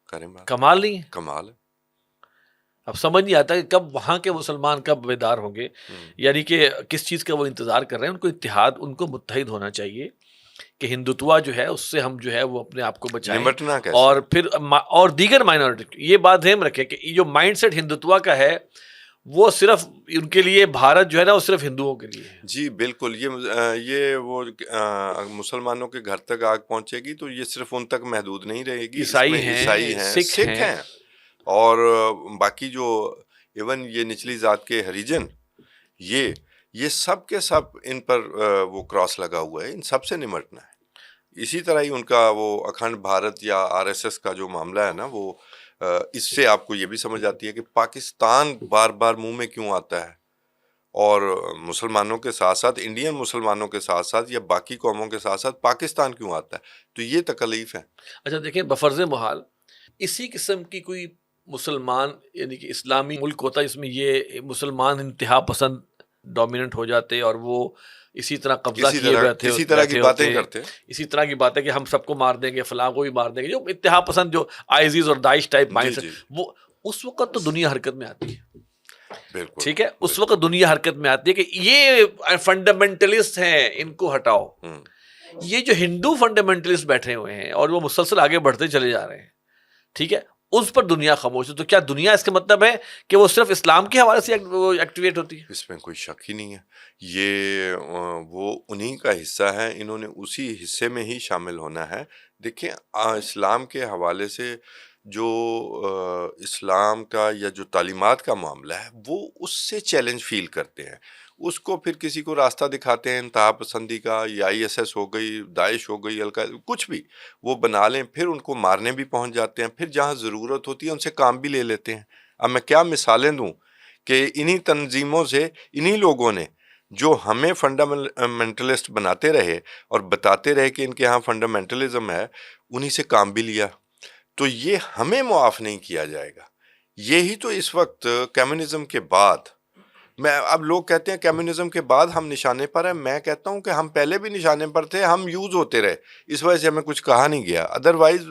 [SPEAKER 2] کریں بات،
[SPEAKER 1] کمال نہیں ہے؟
[SPEAKER 2] کمال ہے۔
[SPEAKER 1] اب سمجھ نہیں آتا کہ کب وہاں کے مسلمان کب بیدار ہوں گے، یعنی کہ کس چیز کا وہ انتظار کر رہے ہیں۔ ان کو اتحاد، ان کو متحد ہونا چاہیے کہ ہندوتوا جو ہے اس سے ہم جو ہے وہ اپنے آپ کو بچائیں،
[SPEAKER 2] نمٹنا کیسے؟
[SPEAKER 1] اور پھر اور دیگر مائنورٹی، یہ بات ذہن رکھے کہ یہ جو مائنڈ سیٹ ہندوتوا کا ہے وہ صرف ان کے لیے، بھارت جو ہے نا وہ صرف ہندوؤں کے لیے ہے۔
[SPEAKER 2] جی بالکل، یہ وہ مسلمانوں کے گھر تک آگ پہنچے گی تو یہ صرف ان تک محدود نہیں رہے گی،
[SPEAKER 1] عیسائی
[SPEAKER 2] اس میں
[SPEAKER 1] ہیں،
[SPEAKER 2] عیسائی ہیں،
[SPEAKER 1] سکھ ہیں،
[SPEAKER 2] اور باقی جو ایون یہ نچلی ذات کے ہریجن، یہ سب کے سب ان پر وہ کراس لگا ہوا ہے، ان سب سے نمٹنا ہے۔ اسی طرح ہی ان کا وہ اکھنڈ بھارت یا RSS کا جو معاملہ ہے نا، وہ اس سے آپ کو یہ بھی سمجھ آتی ہے کہ پاکستان بار بار منہ میں کیوں آتا ہے، اور مسلمانوں کے ساتھ ساتھ، انڈین مسلمانوں کے ساتھ ساتھ یا باقی قوموں کے ساتھ ساتھ پاکستان کیوں آتا ہے، تو یہ تکلیف ہے۔
[SPEAKER 1] اچھا دیکھیں، بفرض محال اسی قسم کی کوئی مسلمان یعنی کہ اسلامی ملک ہوتا ہے جس میں یہ مسلمان انتہا پسند ڈومیننٹ ہو جاتے اور وہ اسی طرح قبضہ کیے
[SPEAKER 2] اسی طرح کی باتیں کرتے ہیں،
[SPEAKER 1] اسی طرح کی باتیں کہ ہم سب کو مار دیں گے، فلاں کو بھی مار دیں گے، جو انتہا پسند جو آئزیز اور داعش ٹائپ مائنڈ سے، وہ اس وقت تو دنیا حرکت میں آتی ہے،
[SPEAKER 2] بالکل
[SPEAKER 1] ٹھیک ہے، اس وقت دنیا حرکت میں آتی ہے کہ یہ فنڈامنٹلسٹ ہیں، ان کو ہٹاؤ۔ یہ جو ہندو فنڈامنٹلسٹ بیٹھے ہوئے ہیں اور وہ مسلسل آگے بڑھتے چلے جا رہے ہیں، ٹھیک ہے، اس پر دنیا خاموش ہے۔ تو کیا دنیا اس کا مطلب ہے کہ وہ صرف اسلام کے حوالے سے ایکٹیویٹ ہوتی ہے؟
[SPEAKER 2] اس میں کوئی شک ہی نہیں ہے، یہ وہ انہی کا حصہ ہے، انہوں نے اسی حصے میں ہی شامل ہونا ہے۔ دیکھیں اسلام کے حوالے سے جو اسلام کا یا جو تعلیمات کا معاملہ ہے وہ اس سے چیلنج فیل کرتے ہیں، اس کو پھر کسی کو راستہ دکھاتے ہیں انتہا پسندی کا، یا ISS ہو گئی، داعش ہو گئی، القاعدہ، کچھ بھی وہ بنا لیں، پھر ان کو مارنے بھی پہنچ جاتے ہیں، پھر جہاں ضرورت ہوتی ہے ان سے کام بھی لے لیتے ہیں۔ اب میں کیا مثالیں دوں کہ انہی تنظیموں سے انہی لوگوں نے جو ہمیں فنڈامنٹلسٹ بناتے رہے اور بتاتے رہے کہ ان کے ہاں فنڈامنٹلزم ہے، انہی سے کام بھی لیا، تو یہ ہمیں معاف نہیں کیا جائے گا۔ یہی تو اس وقت کمیونزم کے بعد، اب لوگ کہتے ہیں کمیونزم کے بعد ہم نشانے پر ہیں، میں کہتا ہوں کہ ہم پہلے بھی نشانے پر تھے، ہم یوز ہوتے رہے، اس وجہ سے ہمیں کچھ کہا نہیں گیا، ادروائز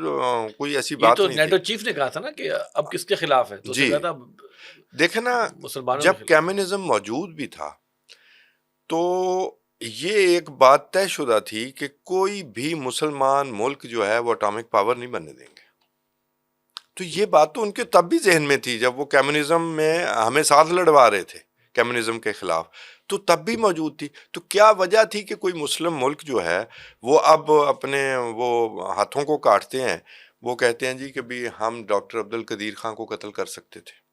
[SPEAKER 2] کوئی ایسی
[SPEAKER 1] یہ
[SPEAKER 2] بات
[SPEAKER 1] تو
[SPEAKER 2] نہیں تھی۔
[SPEAKER 1] نیٹو چیف نے کہا تھا نا کہ اب کس کے خلاف ہے، تو
[SPEAKER 2] جی
[SPEAKER 1] کہا تھا
[SPEAKER 2] دیکھیں نا،
[SPEAKER 1] مسلمانوں
[SPEAKER 2] جب
[SPEAKER 1] کے خلاف۔
[SPEAKER 2] کمیونزم موجود بھی تھا تو یہ ایک بات طے شدہ تھی کہ کوئی بھی مسلمان ملک جو ہے وہ اٹامک پاور نہیں بننے دیں گے، تو یہ بات تو ان کے تب بھی ذہن میں تھی جب وہ کمیونزم میں ہمیں ساتھ لڑوا رہے تھے کمیونزم کے خلاف، تو تب بھی موجود تھی۔ تو کیا وجہ تھی کہ کوئی مسلم ملک جو ہے وہ اب اپنے وہ ہاتھوں کو کاٹتے ہیں، وہ کہتے ہیں جی کہ بھی ہم ڈاکٹر عبد القدیر خان کو قتل کر سکتے تھے۔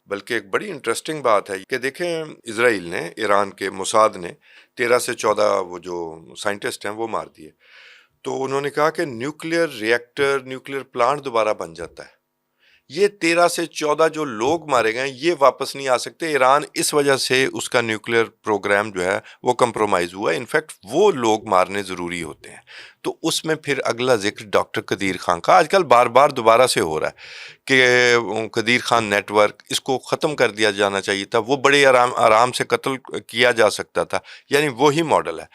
[SPEAKER 2] بلکہ ایک بڑی انٹرسٹنگ بات ہے کہ دیکھیں اسرائیل نے، ایران کے موساد نے 13 سے 14 وہ جو سائنٹسٹ ہیں وہ مار دیے، تو انہوں نے کہا کہ نیوکلیئر ریئیکٹر، نیوکلیئر پلانٹ دوبارہ بن جاتا ہے، یہ 13 سے 14 جو لوگ مارے گئے یہ واپس نہیں آ سکتے۔ ایران اس وجہ سے اس کا نیوکلیئر پروگرام جو ہے وہ کمپرومائز ہوا، انفیکٹ وہ لوگ مارنے ضروری ہوتے ہیں۔ تو اس میں پھر اگلا ذکر ڈاکٹر قدیر خان کا آج کل بار بار دوبارہ سے ہو رہا ہے کہ قدیر خان نیٹ ورک، اس کو ختم کر دیا جانا چاہیے تھا، وہ بڑے آرام سے قتل کیا جا سکتا تھا، یعنی وہی ماڈل ہے۔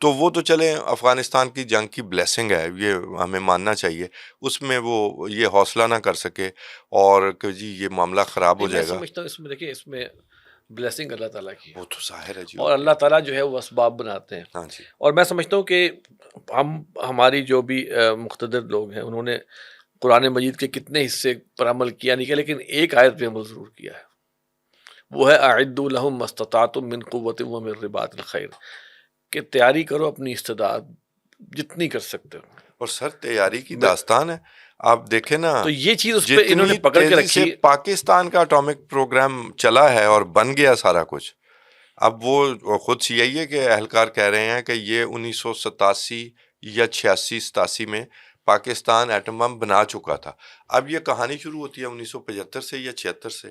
[SPEAKER 2] تو وہ تو چلیں افغانستان کی جنگ کی بلیسنگ ہے، یہ ہمیں ماننا چاہیے، اس میں وہ یہ حوصلہ نہ کر سکے اور کہ جی یہ معاملہ خراب ہو
[SPEAKER 1] میں
[SPEAKER 2] جائے گا۔
[SPEAKER 1] سمجھتا ہوں اس میں دیکھیں، اس میں بلیسنگ اللہ تعالیٰ کی ہے،
[SPEAKER 2] وہ تو ظاہر ہے جی،
[SPEAKER 1] اور اللہ تعالیٰ جو ہے وہ اسباب بناتے ہیں۔
[SPEAKER 2] ہاں جی،
[SPEAKER 1] اور میں سمجھتا ہوں کہ ہماری جو بھی مقتدر لوگ ہیں انہوں نے قرآن مجید کے کتنے حصے پر عمل کیا نہیں کیا، لیکن ایک آیت پہ عمل ضرور کیا ہے، وہ ہے اعدوا لهم ما استطعتم من قوت ومن رباط الخیل، کہ تیاری کرو اپنی استطاعت جتنی کر سکتے ہو۔
[SPEAKER 2] اور سر تیاری کی داستان ہے، آپ دیکھیں نا
[SPEAKER 1] تو یہ چیز اس پہ انہوں نے
[SPEAKER 2] جتنی
[SPEAKER 1] پکڑ کے
[SPEAKER 2] تیزی سے
[SPEAKER 1] رکھی۔
[SPEAKER 2] پاکستان کا اٹامک پروگرام چلا ہے اور بن گیا سارا کچھ، اب وہ خود CIA کے اہلکار کہہ رہے ہیں کہ یہ 1987 یا 86-87 میں پاکستان ایٹم بم بنا چکا تھا۔ اب یہ کہانی شروع ہوتی ہے 1975 سے یا 76 سے،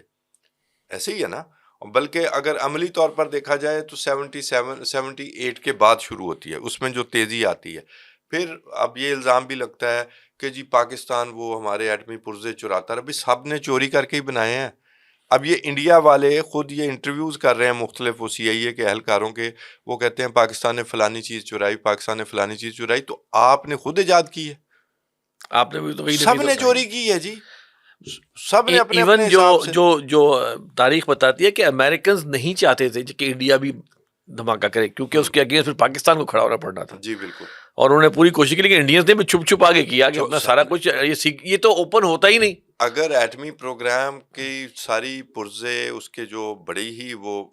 [SPEAKER 2] ایسے ہی ہے نا، بلکہ اگر عملی طور پر دیکھا جائے تو 78 کے بعد شروع ہوتی ہے، اس میں جو تیزی آتی ہے۔ پھر اب یہ الزام بھی لگتا ہے کہ جی پاکستان وہ ہمارے ایٹمی پرزے چراتا رہا، ابھی سب نے چوری کر کے ہی بنائے ہیں۔ اب یہ انڈیا والے خود یہ انٹرویوز کر رہے ہیں مختلف وہ CIA کے اہلکاروں کے، وہ کہتے ہیں پاکستان نے فلانی چیز چرائی، پاکستان نے فلانی چیز چرائی، تو آپ نے خود ایجاد کی ہے،
[SPEAKER 1] آپ نے بھی تو
[SPEAKER 2] سب نے چوری کی ہے جی، سب نے اپنے
[SPEAKER 1] ایون
[SPEAKER 2] اپنے حساب سے۔
[SPEAKER 1] جو تاریخ بتاتی ہے کہ امریکنز نہیں چاہتے تھے کہ انڈیا بھی دھماکہ کرے، کیونکہ اس کے اگینسٹ پھر پاکستان کو کھڑا ہونا پڑنا تھا،
[SPEAKER 2] جی بالکل،
[SPEAKER 1] اور انہوں نے پوری کوشش کی، لیکن انڈینز نے بھی چھپ چھپ آگے کیا کہ اپنا سارا کچھ، یہ تو اوپن ہوتا ہی نہیں۔
[SPEAKER 2] اگر ایٹمی پروگرام کی ساری پرزے، اس کے جو بڑی ہی وہ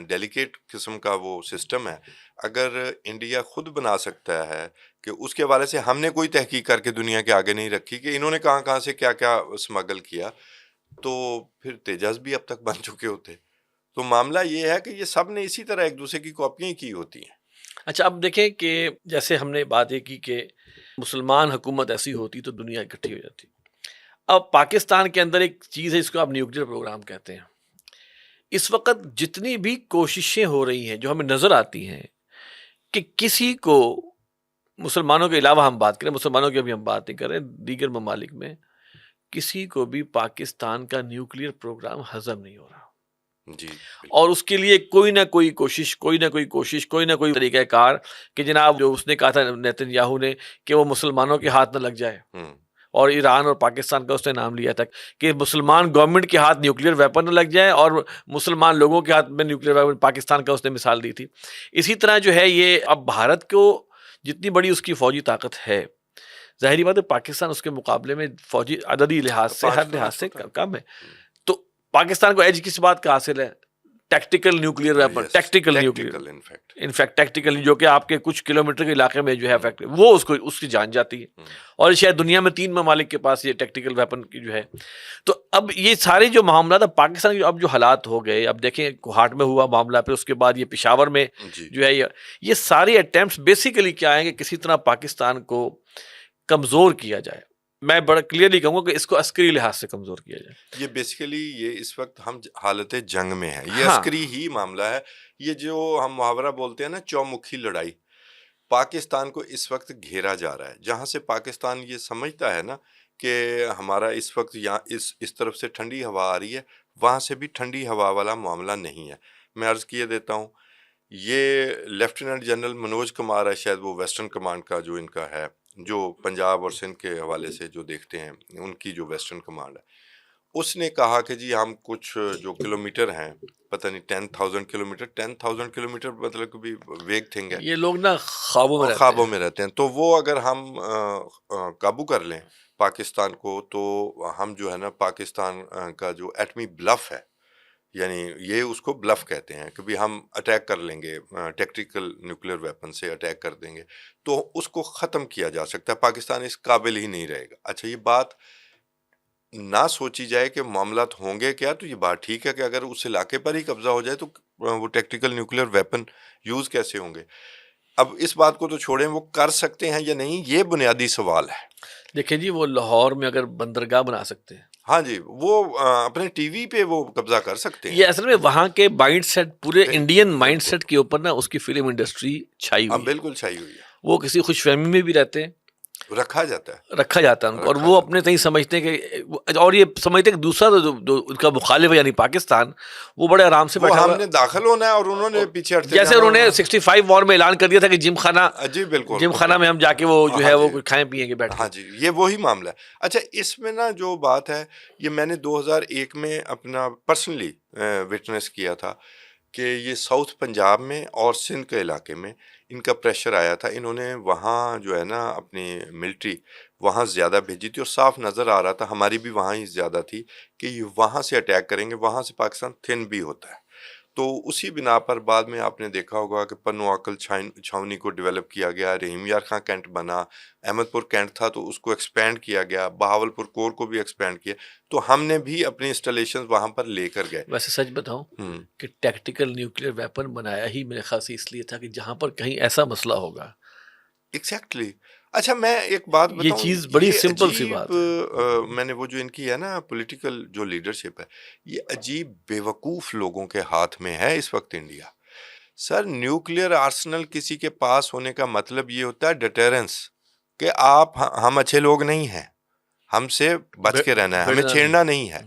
[SPEAKER 2] ڈیلیکیٹ قسم کا وہ سسٹم ہے، اگر انڈیا خود بنا سکتا ہے کہ اس کے والے سے ہم نے کوئی تحقیق کر کے دنیا کے آگے نہیں رکھی کہ انہوں نے کہاں کہاں سے کیا کیا اسمگل کیا، تو پھر تیجس بھی اب تک بن چکے ہوتے۔ تو معاملہ یہ ہے کہ یہ سب نے اسی طرح ایک دوسرے کی کاپیاں کی ہوتی ہیں۔
[SPEAKER 1] اچھا اب دیکھیں کہ جیسے ہم نے بات یہ کی کہ مسلمان حکومت ایسی ہوتی تو دنیا اکٹھی ہو جاتی۔ اب پاکستان کے اندر ایک چیز ہے جس کو آپ نیوکلیئر پروگرام کہتے ہیں، اس وقت جتنی بھی کوششیں ہو رہی ہیں جو ہمیں نظر آتی ہیں کہ کسی کو، مسلمانوں کے علاوہ ہم بات کریں، مسلمانوں کی ابھی ہم بات نہیں کر رہے، دیگر ممالک میں کسی کو بھی پاکستان کا نیوکلیئر پروگرام ہضم نہیں ہو رہا،
[SPEAKER 2] جی
[SPEAKER 1] اور اس کے لیے کوئی نہ کوئی کوشش، کوئی نہ کوئی طریقہ کار کہ جناب جو اس نے کہا تھا نیتن یاہو نے کہ وہ مسلمانوں کے ہاتھ نہ لگ جائے، اور ایران اور پاکستان کا اس نے نام لیا تھا کہ مسلمان گورنمنٹ کے ہاتھ نیوکلیئر ویپن نہ لگ جائے اور مسلمان لوگوں کے ہاتھ میں نیوکلیئر ویپن، پاکستان کا اس نے مثال دی تھی۔ اسی طرح جو ہے یہ اب بھارت کو جتنی بڑی اس کی فوجی طاقت ہے، ظاہری بات ہے پاکستان اس کے مقابلے میں فوجی عددی لحاظ سے ہر لحاظ سے کم ہے، تو پاکستان کو ایج کس بات کا حاصل ہے؟ Tactical nuclear weapon, tactical nuclear, in fact tactical, جو کہ آپ کے کچھ کلومیٹر کے علاقے میں جو ہے فیکٹری، وہ اس کی جان جاتی ہے، اور شاید دنیا میں 3 ممالک کے پاس یہ ٹیکٹیکل ویپن کی جو ہے۔ تو اب یہ سارے جو معاملات اب پاکستان کے اب جو حالات ہو گئے، اب دیکھیں کوہاٹ میں ہوا معاملہ، پھر اس کے بعد یہ پشاور میں جو ہے یہ سارے اٹیمپٹس بیسیکلی کیا ہیں کہ کسی طرح پاکستان کو کمزور کیا جائے۔ میں بڑا کلیئرلی کہوں گا کہ اس کو عسکری لحاظ سے کمزور کیا جائے۔
[SPEAKER 2] یہ بیسیکلی یہ اس وقت ہم حالت جنگ میں ہیں، یہ عسکری ہی معاملہ ہے۔ یہ جو ہم محاورہ بولتے ہیں نا چومکھی لڑائی، پاکستان کو اس وقت گھیرا جا رہا ہے، جہاں سے پاکستان یہ سمجھتا ہے نا کہ ہمارا اس وقت یہاں اس طرف سے ٹھنڈی ہوا آ رہی ہے، وہاں سے بھی ٹھنڈی ہوا والا معاملہ نہیں ہے۔ میں عرض کیے دیتا ہوں، یہ لیفٹیننٹ جنرل منوج کمار ہے، شاید وہ ویسٹرن کمانڈ کا جو ان کا ہے، جو پنجاب اور سندھ کے حوالے سے جو دیکھتے ہیں ان کی جو ویسٹرن کمانڈ ہے، اس نے کہا کہ جی ہم کچھ جو کلومیٹر ہیں، پتہ نہیں 10,000 کلومیٹر، 10,000 کلومیٹر مطلب کہ بھی ویگ تھنگ ہے،
[SPEAKER 1] یہ لوگ نا خوابوں میں
[SPEAKER 2] رہتے ہیں، تو وہ اگر ہم قابو کر لیں پاکستان کو، تو ہم جو ہے نا پاکستان کا جو ایٹمی بلف ہے، یعنی یہ اس کو بلف کہتے ہیں کہ بھی ہم اٹیک کر لیں گے، ٹیکٹیکل نیوکلیئر ویپن سے اٹیک کر دیں گے، تو اس کو ختم کیا جا سکتا ہے، پاکستان اس قابل ہی نہیں رہے گا۔ اچھا، یہ بات نہ سوچی جائے کہ معاملات ہوں گے کیا، تو یہ بات ٹھیک ہے کہ اگر اس علاقے پر ہی قبضہ ہو جائے تو وہ ٹیکٹیکل نیوکلیئر ویپن یوز کیسے ہوں گے؟ اب اس بات کو تو چھوڑیں، وہ کر سکتے ہیں یا نہیں، یہ بنیادی سوال ہے۔
[SPEAKER 1] دیکھیں جی، وہ لاہور میں اگر بندرگاہ بنا سکتے ہیں،
[SPEAKER 2] ہاں جی، وہ اپنے ٹی وی پہ وہ قبضہ کر سکتے ہیں۔
[SPEAKER 1] یہ اصل میں وہاں کے مائنڈ سیٹ، پورے انڈین مائنڈ سیٹ کے اوپر نا اس کی فلم انڈسٹری چھائی ہوئی ہے،
[SPEAKER 2] بالکل چھائی ہوئی ہے،
[SPEAKER 1] وہ کسی خوش فہمی میں بھی رہتے ہیں،
[SPEAKER 2] رکھا جاتا ہے
[SPEAKER 1] ان کو، اور وہ اپنے تئیں سمجھتے ہیں کہ، اور یہ سمجھتے ہیں کہ دوسرا جو ان کا مخالف ہے یعنی پاکستان، وہ بڑے آرام سے بیٹھا ہوا،
[SPEAKER 2] ہم نے داخل ہونا ہے اور انہوں نے پیچھے ہٹتے
[SPEAKER 1] جیسے انہوں نے 65 وار میں اعلان کر دیا تھا کہ جم خانہ،
[SPEAKER 2] جی بالکل،
[SPEAKER 1] جم خانہ میں ہم جا کے وہ جو ہے وہ کھائیں پیئیں گے بیٹھ کے۔
[SPEAKER 2] ہاں جی، یہ وہی معاملہ ہے۔ اچھا، اس میں نا جو بات ہے، یہ میں نے 2001 میں اپنا پرسنلی وٹنس کیا تھا کہ یہ ساؤتھ پنجاب میں اور سندھ کے علاقے میں ان کا پریشر آیا تھا، انہوں نے وہاں جو ہے نا اپنی ملٹری وہاں زیادہ بھیجی تھی، اور صاف نظر آ رہا تھا، ہماری بھی وہاں ہی زیادہ تھی، کہ یہ وہاں سے اٹیک کریں گے، وہاں سے پاکستان تھن بھی ہوتا ہے۔ تو اسی بنا پر بعد میں آپ نے دیکھا ہوگا کہ پنو عقل چھاونی کو ڈیولپ کیا گیا، رحیم یار خان کینٹ بنا، احمد پور کینٹ تھا تو اس کو ایکسپینڈ کیا گیا، بہاول پور کور کو بھی ایکسپینڈ کیا، تو ہم نے بھی اپنی انسٹالیشن وہاں پر لے کر گئے۔
[SPEAKER 1] ویسے سچ بتاؤں کہ ٹیکٹیکل نیوکلیئر ویپن بنایا ہی میرے خیال سے اس لیے تھا کہ جہاں پر کہیں ایسا مسئلہ ہوگا۔
[SPEAKER 2] ایگزیکٹلی۔ اچھا، میں ایک بات بتاؤں،
[SPEAKER 1] یہ چیز بڑی سمپل سی بات ہے،
[SPEAKER 2] میں نے وہ جو ان کی ہے نا پولیٹیکل جو لیڈرشپ ہے، یہ عجیب بیوقوف لوگوں کے ہاتھ میں ہے اس وقت انڈیا۔ سر، نیوکلیئر آرسنل کسی کے پاس ہونے کا مطلب یہ ہوتا ہے ڈیٹرنس، کہ ہم اچھے لوگ نہیں ہیں، ہم سے بچ کے رہنا ہے، ہمیں چھیڑنا نہیں ہے،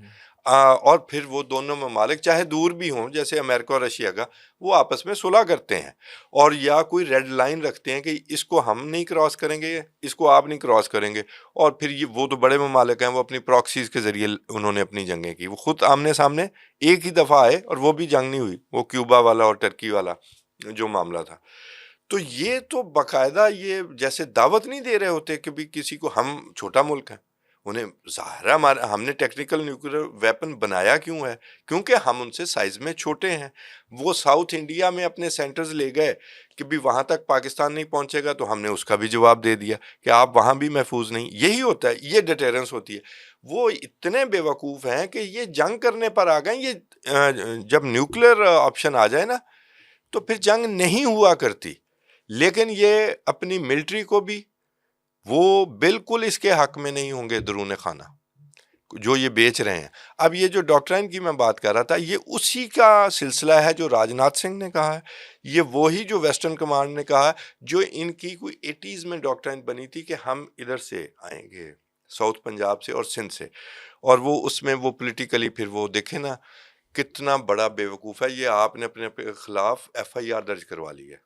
[SPEAKER 2] اور پھر وہ دونوں ممالک چاہے دور بھی ہوں، جیسے امریکہ اور رشیا کا، وہ آپس میں صلح کرتے ہیں، اور یا کوئی ریڈ لائن رکھتے ہیں کہ اس کو ہم نہیں کراس کریں گے، اس کو آپ نہیں کراس کریں گے، اور پھر وہ تو بڑے ممالک ہیں، وہ اپنی پراکسیز کے ذریعے انہوں نے اپنی جنگیں کی، وہ خود آمنے سامنے ایک ہی دفعہ آئے، اور وہ بھی جنگ نہیں ہوئی، وہ کیوبا والا اور ٹرکی والا جو معاملہ تھا۔ تو یہ تو باقاعدہ یہ جیسے دعوت نہیں دے رہے ہوتے کہ بھی کسی کو، ہم چھوٹا ملک ہیں، انہیں ظاہر ہے ہم نے ٹیکنیکل نیوکلیئر ویپن بنایا کیوں ہے؟ کیونکہ ہم ان سے سائز میں چھوٹے ہیں۔ وہ ساؤتھ انڈیا میں اپنے سینٹرز لے گئے کہ بھی وہاں تک پاکستان نہیں پہنچے گا، تو ہم نے اس کا بھی جواب دے دیا کہ آپ وہاں بھی محفوظ نہیں۔ یہی ہوتا ہے، یہ ڈیٹرنس ہوتی ہے۔ وہ اتنے بے وقوف ہیں کہ یہ جنگ کرنے پر آ گئے، یہ جب نیوکلیئر آپشن آ جائے نا تو پھر جنگ نہیں ہوا کرتی، لیکن یہ اپنی ملٹری کو بھی، وہ بالکل اس کے حق میں نہیں ہوں گے درون خانہ جو یہ بیچ رہے ہیں۔ اب یہ جو ڈاکٹرائن کی میں بات کر رہا تھا، یہ اسی کا سلسلہ ہے جو راجناتھ سنگھ نے کہا ہے، یہ وہی جو ویسٹرن کمانڈ نے کہا ہے، جو ان کی کوئی 80s میں ڈاکٹرائن بنی تھی کہ ہم ادھر سے آئیں گے، ساؤتھ پنجاب سے اور سندھ سے، اور وہ اس میں وہ پولیٹیکلی پھر وہ دیکھیں نا کتنا بڑا بے وقوف ہے یہ، آپ نے اپنے خلاف ایف آئی آر درج کروا لی ہے۔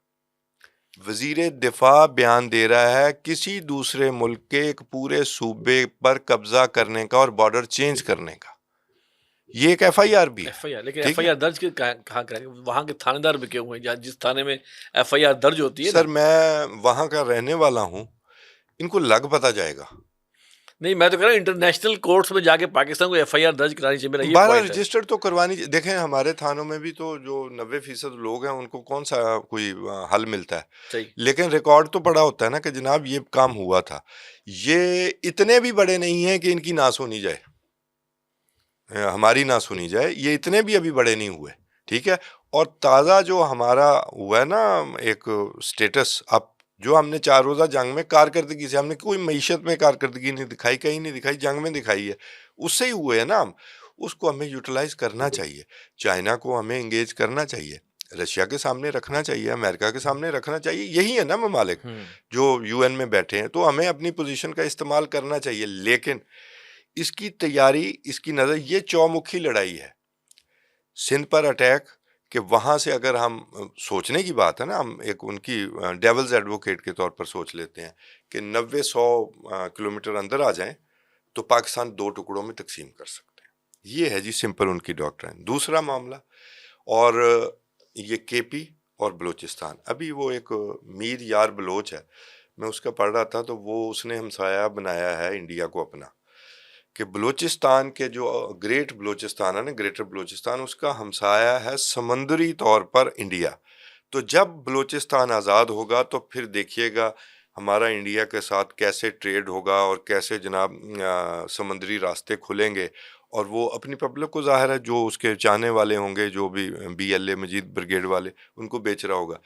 [SPEAKER 2] وزیر دفاع بیان دے رہا ہے کسی دوسرے ملک کے ایک پورے صوبے پر قبضہ کرنے کا اور بارڈر چینج کرنے کا، یہ ایک ایف آئی آر بھی
[SPEAKER 1] ایف
[SPEAKER 2] ہے،
[SPEAKER 1] آئی آر، لیکن ایف
[SPEAKER 2] ٹھیک
[SPEAKER 1] آئی
[SPEAKER 2] ہے
[SPEAKER 1] آر درج کہاں کریں گے؟ وہاں کے تھانے دار بکے ہوئے ہیں، جہاں جس تھانے میں ایف آئی آر درج ہوتی ہے نا۔
[SPEAKER 2] سر میں وہاں کا رہنے والا ہوں، ان کو لگ پتہ جائے گا۔
[SPEAKER 1] نہیں، میں تو کہہ رہا ہوں انٹرنیشنل کورٹس میں جا کے پاکستان کو ایف آئی آر درج کرانی چاہیے، میرا یہ
[SPEAKER 2] 12
[SPEAKER 1] پوائنٹ ہے۔
[SPEAKER 2] رجسٹر تو کروانی دیکھیں ہمارے تھانوں میں بھی تو جو 90% لوگ ہیں ان کو کون سا کوئی حل ملتا ہے،
[SPEAKER 1] صحیح۔
[SPEAKER 2] لیکن ریکارڈ تو بڑا ہوتا ہے نا کہ جناب یہ کام ہوا تھا۔ یہ اتنے بھی بڑے نہیں ہیں کہ ان کی نہ سنی جائے، ہماری نہ سنی جائے، یہ اتنے بھی ابھی بڑے نہیں ہوئے، ٹھیک ہے۔ اور تازہ جو ہمارا ہوا ہے نا ایک سٹیٹس، اب جو ہم نے 4 روزہ جنگ میں کارکردگی سے، ہم نے کوئی معیشت میں کارکردگی نہیں دکھائی، کہیں نہیں دکھائی، جنگ میں دکھائی ہے، اس سے ہی ہوئے ہیں نا ہم، اس کو ہمیں یوٹیلائز کرنا چاہیے۔ چائنا کو ہمیں انگیج کرنا چاہیے، رشیا کے سامنے رکھنا چاہیے، امریکہ کے سامنے رکھنا چاہیے، یہی ہے نا ممالک جو یو این میں بیٹھے ہیں، تو ہمیں اپنی پوزیشن کا استعمال کرنا چاہیے۔ لیکن اس کی تیاری، اس کی نظر، یہ چومکھی لڑائی ہے۔ سندھ پر اٹیک کہ وہاں سے اگر ہم سوچنے کی بات ہے نا، ہم ایک ان کی ڈیولز ایڈوکیٹ کے طور پر سوچ لیتے ہیں کہ 90-100 کلومیٹر اندر آ جائیں تو پاکستان 2 ٹکڑوں میں تقسیم کر سکتے ہیں، یہ ہے جی سمپل ان کی ڈاکٹرائن۔ دوسرا معاملہ، اور یہ کے پی اور بلوچستان، ابھی وہ ایک میر یار بلوچ ہے، میں اس کا پڑھ رہا تھا، تو وہ اس نے ہمسایہ بنایا ہے انڈیا کو اپنا، کہ بلوچستان کے جو گریٹ بلوچستان ہے نا، گریٹر بلوچستان، اس کا ہمسایہ ہے سمندری طور پر انڈیا۔ تو جب بلوچستان آزاد ہوگا تو پھر دیکھیے گا ہمارا انڈیا کے ساتھ کیسے ٹریڈ ہوگا اور کیسے جناب سمندری راستے کھلیں گے، اور وہ اپنی پبلک کو ظاہر ہے جو اس کے چاہنے والے ہوں گے، جو بھی B L A Majeed brigade والے، ان کو بیچ رہا ہوگا۔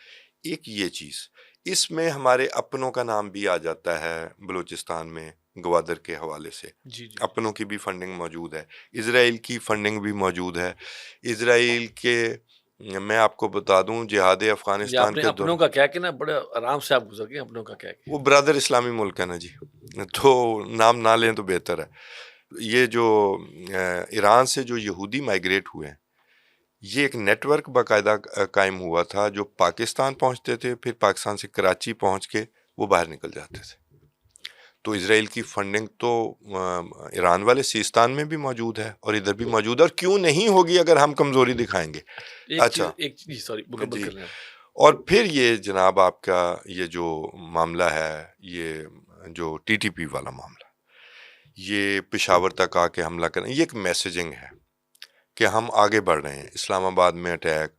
[SPEAKER 2] ایک یہ چیز، اس میں ہمارے اپنوں کا نام بھی آ جاتا ہے بلوچستان میں گوادر کے حوالے سے،
[SPEAKER 1] جی جی،
[SPEAKER 2] اپنوں کی بھی فنڈنگ موجود ہے، اسرائیل کی فنڈنگ بھی موجود ہے۔ اسرائیل کے، میں آپ کو بتا دوں، جہاد
[SPEAKER 1] یہ
[SPEAKER 2] افغانستان
[SPEAKER 1] آپ نے
[SPEAKER 2] کے
[SPEAKER 1] اپنوں کا کیا کہ نا بڑے آرام سے آپ گزر گئے، اپنوں کا کیا کہ
[SPEAKER 2] وہ برادر اسلامی ملک ہے نا جی، تو نام نہ لیں تو بہتر ہے۔ یہ جو ایران سے جو یہودی مائیگریٹ ہوئے ہیں، یہ ایک نیٹ ورک باقاعدہ قائم ہوا تھا، جو پاکستان پہنچتے تھے، پھر پاکستان سے کراچی پہنچ کے وہ باہر نکل جاتے تھے۔ تو اسرائیل کی فنڈنگ تو ایران والے سیستان میں بھی موجود ہے اور ادھر بھی موجود ہے، اور کیوں نہیں ہوگی اگر ہم کمزوری دکھائیں گے۔ اچھا
[SPEAKER 1] جی سوری، مکمل
[SPEAKER 2] جی،
[SPEAKER 1] کر لیں آپ۔
[SPEAKER 2] اور پھر یہ جناب آپ کا یہ جو معاملہ ہے، یہ جو ٹی ٹی پی والا معاملہ، یہ پشاور تک آ کے حملہ کریں، یہ ایک میسیجنگ ہے کہ ہم آگے بڑھ رہے ہیں۔ اسلام آباد میں اٹیک،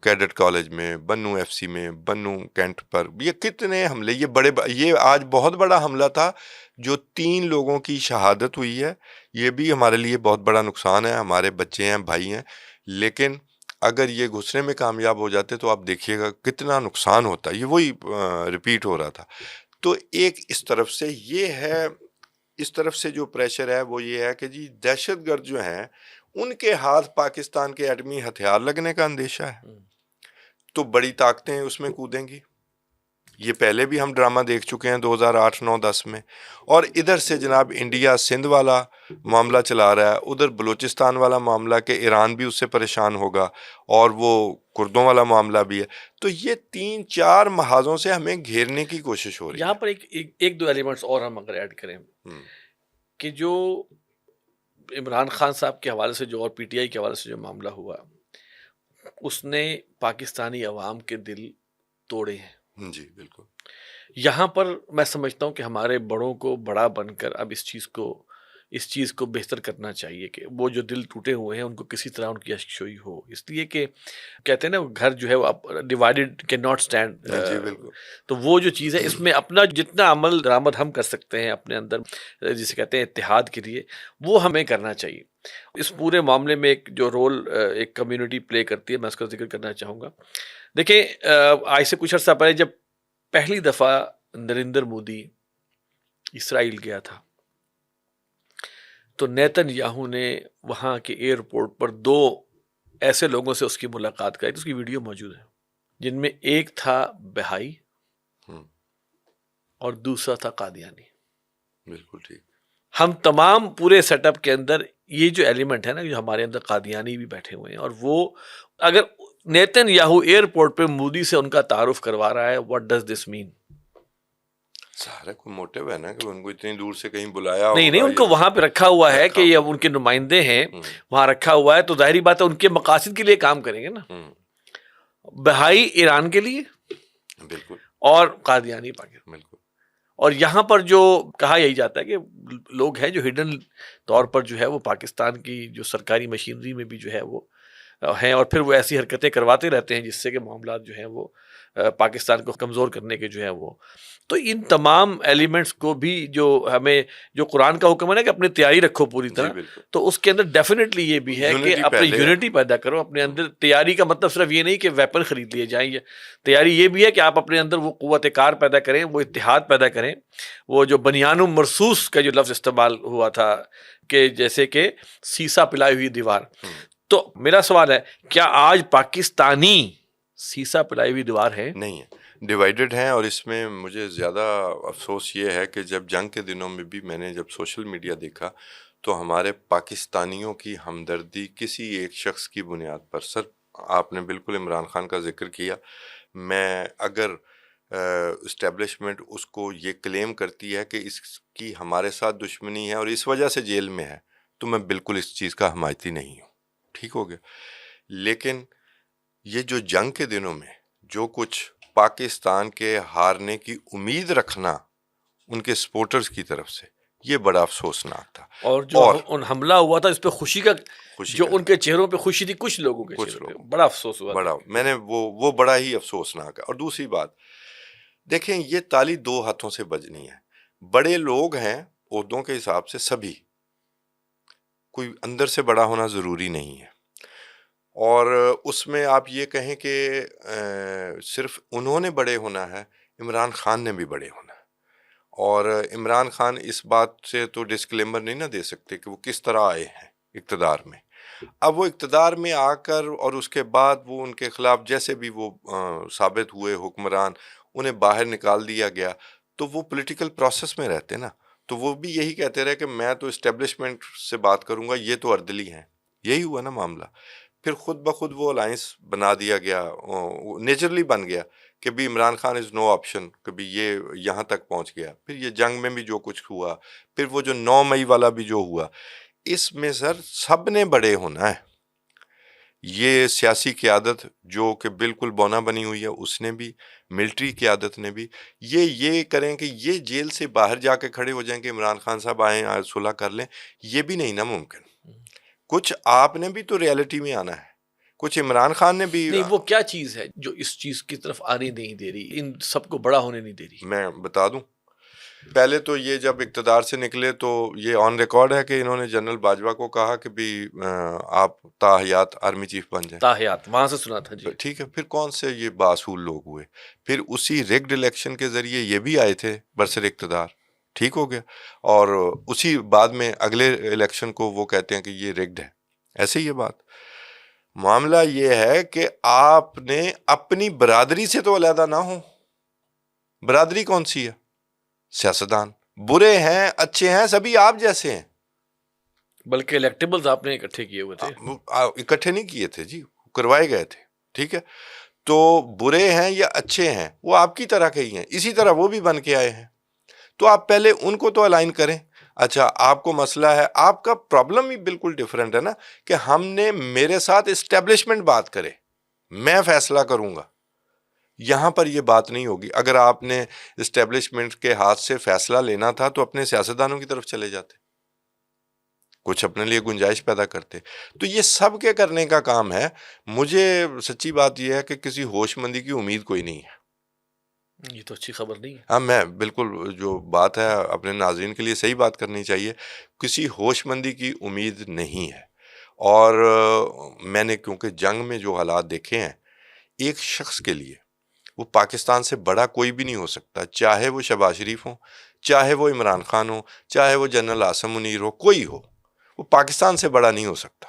[SPEAKER 2] کیڈٹ کالج میں، بنو ایف سی میں، بنو کینٹ پر، یہ کتنے حملے، یہ آج بہت بڑا حملہ تھا جو 3 لوگوں کی شہادت ہوئی ہے۔ یہ بھی ہمارے لیے بہت بڑا نقصان ہے، ہمارے بچے ہیں، بھائی ہیں، لیکن اگر یہ گھسنے میں کامیاب ہو جاتے تو آپ دیکھیے گا کتنا نقصان ہوتا ہے۔ یہ وہی ریپیٹ ہو رہا تھا۔ تو ایک اس طرف سے یہ ہے، اس طرف سے جو پریشر ہے وہ یہ ہے کہ جی دہشت گرد جو ہیں ان کے ہاتھ پاکستان کے ایٹمی ہتھیار لگنے کا اندیشہ ہے، تو بڑی طاقتیں اس میں کودیں گی۔ یہ پہلے بھی ہم ڈرامہ دیکھ چکے ہیں 2008، 9، 10 میں، اور ادھر سے جناب انڈیا سندھ والا معاملہ چلا رہا ہے، ادھر بلوچستان والا معاملہ کہ ایران بھی اس سے پریشان ہوگا، اور وہ کردوں والا معاملہ بھی ہے۔ تو یہ 3-4 محاذوں سے ہمیں گھیرنے کی کوشش ہو رہی
[SPEAKER 1] یہاں
[SPEAKER 2] ہے۔
[SPEAKER 1] پر ایک دو ایلیمنٹس اور ہم اگر ایڈ کریں کہ جو عمران خان صاحب کے حوالے سے جو، اور پی ٹی آئی کے حوالے سے جو معاملہ ہوا، اس نے پاکستانی عوام کے دل توڑے ہیں۔
[SPEAKER 2] جی بالکل۔
[SPEAKER 1] یہاں پر میں سمجھتا ہوں کہ ہمارے بڑوں کو بڑا بن کر اب اس چیز کو بہتر کرنا چاہیے کہ وہ جو دل ٹوٹے ہوئے ہیں ان کو کسی طرح ان کی اشکشوئی ہو، اس لیے کہ کہتے ہیں نا گھر جو ہے وہ ڈیوائیڈڈ کین ناٹ اسٹینڈ۔
[SPEAKER 2] جی بالکل۔
[SPEAKER 1] تو وہ جو چیز ہے، اس میں اپنا جتنا عمل درآمد ہم کر سکتے ہیں اپنے اندر، جسے کہتے ہیں اتحاد کے لیے، وہ ہمیں کرنا چاہیے۔ اس پورے معاملے میں ایک جو رول ایک کمیونٹی پلے کرتی ہے، میں اس کا ذکر کرنا چاہوں گا۔ دیکھیں، آج سے کچھ عرصہ پہلے جب پہلی دفعہ نریندر مودی اسرائیل گیا تھا، تو نیتن یاہو نے وہاں کے ایئرپورٹ پر 2 ایسے لوگوں سے اس کی ملاقات کرائی، اس کی ویڈیو موجود ہے، جن میں ایک تھا بہائی اور دوسرا تھا قادیانی۔
[SPEAKER 2] بالکل ٹھیک۔
[SPEAKER 1] ہم تمام پورے سیٹ اپ کے اندر یہ جو ایلیمنٹ ہے نا، جو ہمارے اندر قادیانی بھی بیٹھے ہوئے ہیں، اور وہ اگر نیتن یاہو ایئرپورٹ پہ مودی سے ان کا تعارف کروا رہا ہے، واٹ ڈز دس مین؟
[SPEAKER 2] سارا کوئی موٹو ہے نا کہ ان کو اتنی دور سے کہیں بلایا
[SPEAKER 1] نہیں
[SPEAKER 2] ہوگا
[SPEAKER 1] ان کو
[SPEAKER 2] یا
[SPEAKER 1] وہاں پہ رکھا ہوا ہے
[SPEAKER 2] رکھا
[SPEAKER 1] کہ یہ
[SPEAKER 2] ہوا
[SPEAKER 1] ان کے نمائندے ہیں،
[SPEAKER 2] ہوں،
[SPEAKER 1] وہاں رکھا ہوا ہے، تو ظاہری بات ہے ان کے مقاصد کے لیے کام کریں گے نا،
[SPEAKER 2] ہوں،
[SPEAKER 1] بہائی ایران کے لیے
[SPEAKER 2] بالکل
[SPEAKER 1] اور قادیانی پاکستان۔
[SPEAKER 2] بالکل
[SPEAKER 1] اور یہاں پر جو کہا یہی جاتا ہے کہ لوگ ہیں جو ہڈن طور پر جو ہے وہ پاکستان کی جو سرکاری مشینری میں بھی جو ہے وہ ہیں، اور پھر وہ ایسی حرکتیں کرواتے رہتے ہیں جس سے کہ معاملات جو ہیں وہ پاکستان کو کمزور کرنے کے جو ہے وہ، تو ان تمام ایلیمنٹس کو بھی جو ہمیں، جو قرآن کا حکم ہے نا کہ اپنی تیاری رکھو پوری
[SPEAKER 2] جی
[SPEAKER 1] طرح،
[SPEAKER 2] بالکل
[SPEAKER 1] تو اس کے اندر ڈیفینیٹلی یہ بھی ہے کہ
[SPEAKER 2] یونٹی
[SPEAKER 1] اپنی
[SPEAKER 2] پہلے ہے۔
[SPEAKER 1] یونٹی پیدا کرو اپنے اندر۔ تیاری کا مطلب صرف یہ نہیں کہ ویپن خرید لیے جائیں، تیاری یہ بھی ہے کہ آپ اپنے اندر وہ قوت کار پیدا کریں، وہ اتحاد پیدا کریں، وہ جو بنیان مرصوص کا جو لفظ استعمال ہوا تھا کہ جیسے کہ سیسا پلائی ہوئی دیوار،
[SPEAKER 2] ہوں،
[SPEAKER 1] تو میرا سوال ہے کیا آج پاکستانی سیسا پلائی ہوئی دیوار ہے؟
[SPEAKER 2] نہیں ہے، ڈیوائیڈڈ ہیں۔ اور اس میں مجھے زیادہ افسوس یہ ہے کہ جب جنگ کے دنوں میں بھی میں نے جب سوشل میڈیا دیکھا تو ہمارے پاکستانیوں کی ہمدردی کسی ایک شخص کی بنیاد پر، سر آپ نے بالکل عمران خان کا ذکر کیا، میں اگر اسٹیبلشمنٹ اس کو یہ کلیم کرتی ہے کہ اس کی ہمارے ساتھ دشمنی ہے اور اس وجہ سے جیل میں ہے، تو میں بالکل اس چیز کا حمایتی نہیں ہوں، ٹھیک ہو گیا۔ لیکن یہ جو جنگ کے دنوں میں جو کچھ پاکستان کے ہارنے کی امید رکھنا ان کے سپورٹرز کی طرف سے، یہ بڑا افسوسناک تھا۔
[SPEAKER 1] اور جو ان حملہ ہوا تھا اس پہ خوشی کا،
[SPEAKER 2] خوشی
[SPEAKER 1] جو
[SPEAKER 2] کا
[SPEAKER 1] ان کے چہروں پہ خوشی تھی، کچھ لوگوں کے
[SPEAKER 2] کچھ
[SPEAKER 1] چہروں پہ
[SPEAKER 2] لوگوں
[SPEAKER 1] بڑا افسوس ہوا
[SPEAKER 2] بڑا،
[SPEAKER 1] تھا۔
[SPEAKER 2] میں نے وہ بڑا ہی افسوسناک ہے۔ اور دوسری بات دیکھیں، یہ تالی دو ہاتھوں سے بجنی ہے۔ بڑے لوگ ہیں عہدوں کے حساب سے سبھی، کوئی اندر سے بڑا ہونا ضروری نہیں ہے، اور اس میں آپ یہ کہیں کہ صرف انہوں نے بڑے ہونا ہے، عمران خان نے بھی بڑے ہونا ہے۔ اور عمران خان اس بات سے تو ڈسکلیمر نہیں نہ دے سکتے کہ وہ کس طرح آئے ہیں اقتدار میں۔ اب وہ اقتدار میں آ کر اور اس کے بعد وہ ان کے خلاف جیسے بھی وہ ثابت ہوئے حکمران، انہیں باہر نکال دیا گیا، تو وہ پولیٹیکل پروسیس میں رہتے نا، تو وہ بھی یہی کہتے رہے کہ میں تو اسٹیبلشمنٹ سے بات کروں گا، یہ تو اردلی ہیں۔ یہی ہوا نا معاملہ۔ پھر خود بخود وہ الائنس بنا دیا گیا، نیچرلی بن گیا کہ بھی عمران خان از نو آپشن، کبھی یہ یہاں تک پہنچ گیا۔ پھر یہ جنگ میں بھی جو کچھ ہوا، پھر وہ جو 9 مئی والا بھی جو ہوا، اس میں سر سب نے بڑے ہونا ہے۔ یہ سیاسی قیادت جو کہ بالکل بونا بنی ہوئی ہے اس نے بھی، ملٹری قیادت نے بھی، یہ کریں کہ یہ جیل سے باہر جا کے کھڑے ہو جائیں کہ عمران خان صاحب آئیں صلح کر لیں، یہ بھی نہیں نا ممکن۔ کچھ آپ نے بھی تو ریالٹی میں آنا ہے، کچھ عمران خان نے بھی۔
[SPEAKER 1] نہیں، وہ کیا چیز ہے جو اس چیز کی طرف آنے نہیں دے رہی، ان سب کو بڑا ہونے نہیں دے رہی؟
[SPEAKER 2] میں بتا دوں، پہلے تو یہ جب اقتدار سے نکلے تو یہ آن ریکارڈ ہے کہ انہوں نے جنرل باجوہ کو کہا کہ بھی آپ تاحیات آرمی چیف بن جائیں۔
[SPEAKER 1] تاحیات وہاں سے سنا تھا جی۔
[SPEAKER 2] ٹھیک ہے، پھر کون سے یہ باصول لوگ ہوئے؟ پھر اسی ریگڈ الیکشن کے ذریعے یہ بھی آئے تھے برسر اقتدار، ٹھیک ہو گیا، اور اسی بعد میں اگلے الیکشن کو وہ کہتے ہیں کہ یہ ریگڈ ہے۔ ایسے ہی یہ بات، معاملہ یہ ہے کہ آپ نے اپنی برادری سے تو علیحدہ نہ ہو۔ برادری کون سی ہے؟ سیاستدان، برے ہیں اچھے ہیں سبھی آپ جیسے ہیں،
[SPEAKER 1] بلکہ الیکٹیبلز آپ نے اکٹھے کیے ہوئے تھے۔
[SPEAKER 2] اکٹھے نہیں کیے تھے جی، کروائے گئے تھے، ٹھیک ہے۔ تو برے ہیں یا اچھے ہیں وہ آپ کی طرح کے ہی ہیں، اسی طرح وہ بھی بن کے آئے ہیں، تو آپ پہلے ان کو تو الائن کریں۔ اچھا، آپ کو مسئلہ ہے، آپ کا پرابلم ہی بالکل ڈیفرنٹ ہے نا، کہ ہم نے میرے ساتھ اسٹیبلشمنٹ بات کرے، میں فیصلہ کروں گا، یہاں پر یہ بات نہیں ہوگی۔ اگر آپ نے اسٹیبلشمنٹ کے ہاتھ سے فیصلہ لینا تھا تو اپنے سیاستدانوں کی طرف چلے جاتے، کچھ اپنے لیے گنجائش پیدا کرتے۔ تو یہ سب کے کرنے کا کام ہے۔ مجھے سچی بات یہ ہے کہ کسی ہوش مندی کی امید کوئی نہیں ہے۔
[SPEAKER 1] یہ تو اچھی خبر نہیں ہے۔
[SPEAKER 2] ہاں، میں بالکل جو بات ہے اپنے ناظرین کے لیے صحیح بات کرنی چاہیے، کسی ہوش مندی کی امید نہیں ہے۔ اور میں نے کیونکہ جنگ میں جو حالات دیکھے ہیں، ایک شخص کے لیے وہ پاکستان سے بڑا کوئی بھی نہیں ہو سکتا، چاہے وہ شہباز شریف ہوں، چاہے وہ عمران خان ہو، چاہے وہ جنرل عاصم منیر ہو، کوئی ہو، وہ پاکستان سے بڑا نہیں ہو سکتا۔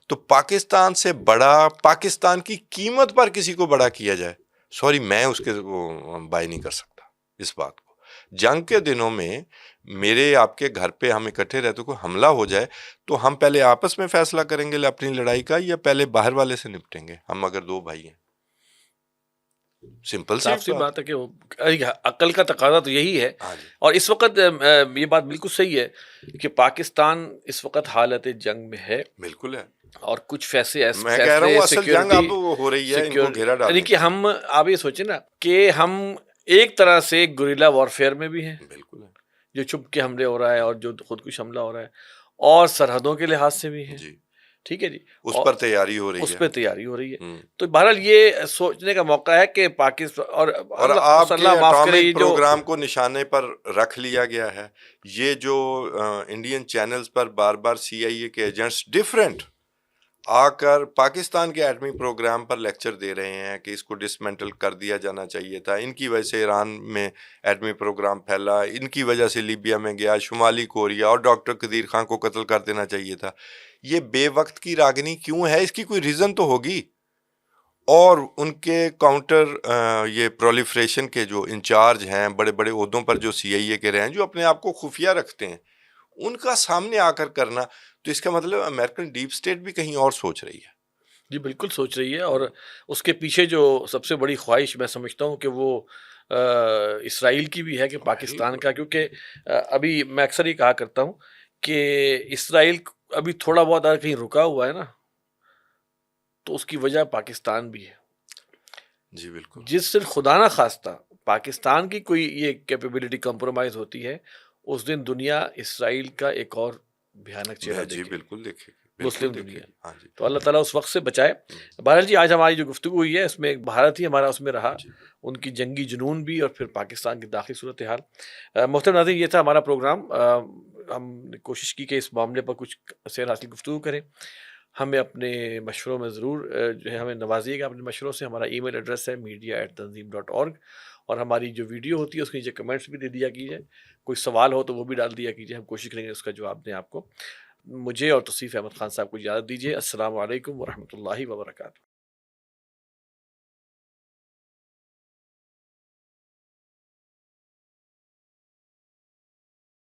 [SPEAKER 2] تو پاکستان سے بڑا، پاکستان کی قیمت پر کسی کو بڑا کیا جائے، سوری میں اس کے بائی نہیں کر سکتا اس بات کو۔ جنگ کے دنوں میں میرے آپ کے گھر پہ ہم اکٹھے رہتے، کوئی حملہ ہو جائے تو ہم پہلے آپس میں فیصلہ کریں گے اپنی لڑائی کا، یا پہلے باہر والے سے نپٹیں گے؟ ہم اگر دو بھائی ہیں، سمپل سی
[SPEAKER 1] صاف سی
[SPEAKER 2] بات
[SPEAKER 1] بات ہے کہ وہ عقل کا تقاضا تو یہی ہے.
[SPEAKER 2] ہاں جی
[SPEAKER 1] اور اس وقت یہ بات بالکل صحیح ہے کہ پاکستان اس وقت حالت جنگ میں ہے،
[SPEAKER 2] بالکل ہے.
[SPEAKER 1] اور کچھ فیصلے
[SPEAKER 2] میں کہہ رہا ہوں اصل جنگ اب
[SPEAKER 1] سیکیورٹی
[SPEAKER 2] ہو رہی ہے ان کو گھیرا
[SPEAKER 1] یعنی
[SPEAKER 2] ڈالنے
[SPEAKER 1] کہ
[SPEAKER 2] کی.
[SPEAKER 1] ہم آپ یہ سوچیں نا کہ ہم ایک طرح سے گوریلا وارفیئر میں بھی ہیں،
[SPEAKER 2] بالکل ہے.
[SPEAKER 1] جو چھپ کے حملے ہو رہا ہے اور جو خودکش حملہ ہو رہا ہے، اور سرحدوں کے لحاظ سے بھی ہیں.
[SPEAKER 2] جی
[SPEAKER 1] ٹھیک ہے جی.
[SPEAKER 2] اس
[SPEAKER 1] اور
[SPEAKER 2] پر تیاری ہو رہی
[SPEAKER 1] اس
[SPEAKER 2] ہے.
[SPEAKER 1] پہ تیاری ہو رہی ہے.
[SPEAKER 2] ہوں.
[SPEAKER 1] تو بہرحال یہ سوچنے کا موقع ہے کہ پاکستان اور
[SPEAKER 2] اور آپ کے
[SPEAKER 1] اللہ معاف کرے،
[SPEAKER 2] اٹامک
[SPEAKER 1] یہ جو
[SPEAKER 2] پروگرام کو نشانے پر رکھ لیا گیا ہے. یہ جو انڈین چینلز پر بار بار سی آئی اے کے ایجنٹس ڈیفرنٹ آ کر پاکستان کے ایٹمی پروگرام پر لیکچر دے رہے ہیں کہ اس کو ڈسمینٹل کر دیا جانا چاہیے تھا، ان کی وجہ سے ایران میں ایٹمی پروگرام پھیلا، ان کی وجہ سے لیبیا میں گیا، شمالی کوریا، اور ڈاکٹر قدیر خان کو قتل کر دینا چاہیے تھا. یہ بے وقت کی راگنی کیوں ہے؟ اس کی کوئی ریزن تو ہوگی. اور ان کے کاؤنٹر یہ پرولیفریشن کے جو انچارج ہیں بڑے بڑے عہدوں پر جو سی آئی اے کے رہے ہیں، جو اپنے آپ کو خفیہ رکھتے ہیں، ان کا سامنے آ کر کرنا، تو اس کا مطلب امریکن ڈیپ سٹیٹ بھی کہیں اور سوچ رہی ہے.
[SPEAKER 1] جی بالکل سوچ رہی ہے. اور اس کے پیچھے جو سب سے بڑی خواہش میں سمجھتا ہوں کہ وہ اسرائیل کی بھی ہے کہ پاکستان کا، کیونکہ ابھی میں اکثر یہ کہا کرتا ہوں کہ اسرائیل ابھی تھوڑا بہت اگر کہیں رکا ہوا ہے نا، تو اس کی وجہ پاکستان بھی ہے.
[SPEAKER 2] جی بالکل.
[SPEAKER 1] جس سے خدا نہ خواستہ پاکستان کی کوئی یہ کیپیبلٹی کمپرومائز ہوتی ہے، اس دن دنیا اسرائیل کا ایک اور بھیانک چہرہ
[SPEAKER 2] جی
[SPEAKER 1] دیکھے گی،
[SPEAKER 2] بالکل دیکھے گی،
[SPEAKER 1] مسلم
[SPEAKER 2] بالکل دیکھے
[SPEAKER 1] دنیا.
[SPEAKER 2] گی. ہاں جی.
[SPEAKER 1] تو اللہ تعالیٰ اس وقت سے بچائے. بہرحال جی، آج ہماری جو گفتگو ہوئی ہے اس میں بھارت ہی ہمارا اس میں رہا،
[SPEAKER 2] جی
[SPEAKER 1] ان کی جنگی جنون بھی، اور پھر پاکستان کی داخلی صورتحال. محترم ناظرین، یہ تھا ہمارا پروگرام. ہم نے کوشش کی کہ اس معاملے پر کچھ سیر حاصل گفتگو کریں. ہمیں اپنے مشوروں میں ضرور جو ہے ہمیں نوازیے گا اپنے مشوروں سے. ہمارا ای میل ایڈریس ہے media@tanzeem.org، اور ہماری جو ویڈیو ہوتی ہے اس کے نیچے کمنٹس بھی دے دیا کیجیے. کوئی سوال ہو تو وہ بھی ڈال دیا کیجیے، ہم کوشش کریں گے اس کا جواب دیں آپ کو. مجھے اور توصیف احمد خان صاحب کو اجازت دیجیے. السلام علیکم ورحمۃ اللہ وبرکاتہ.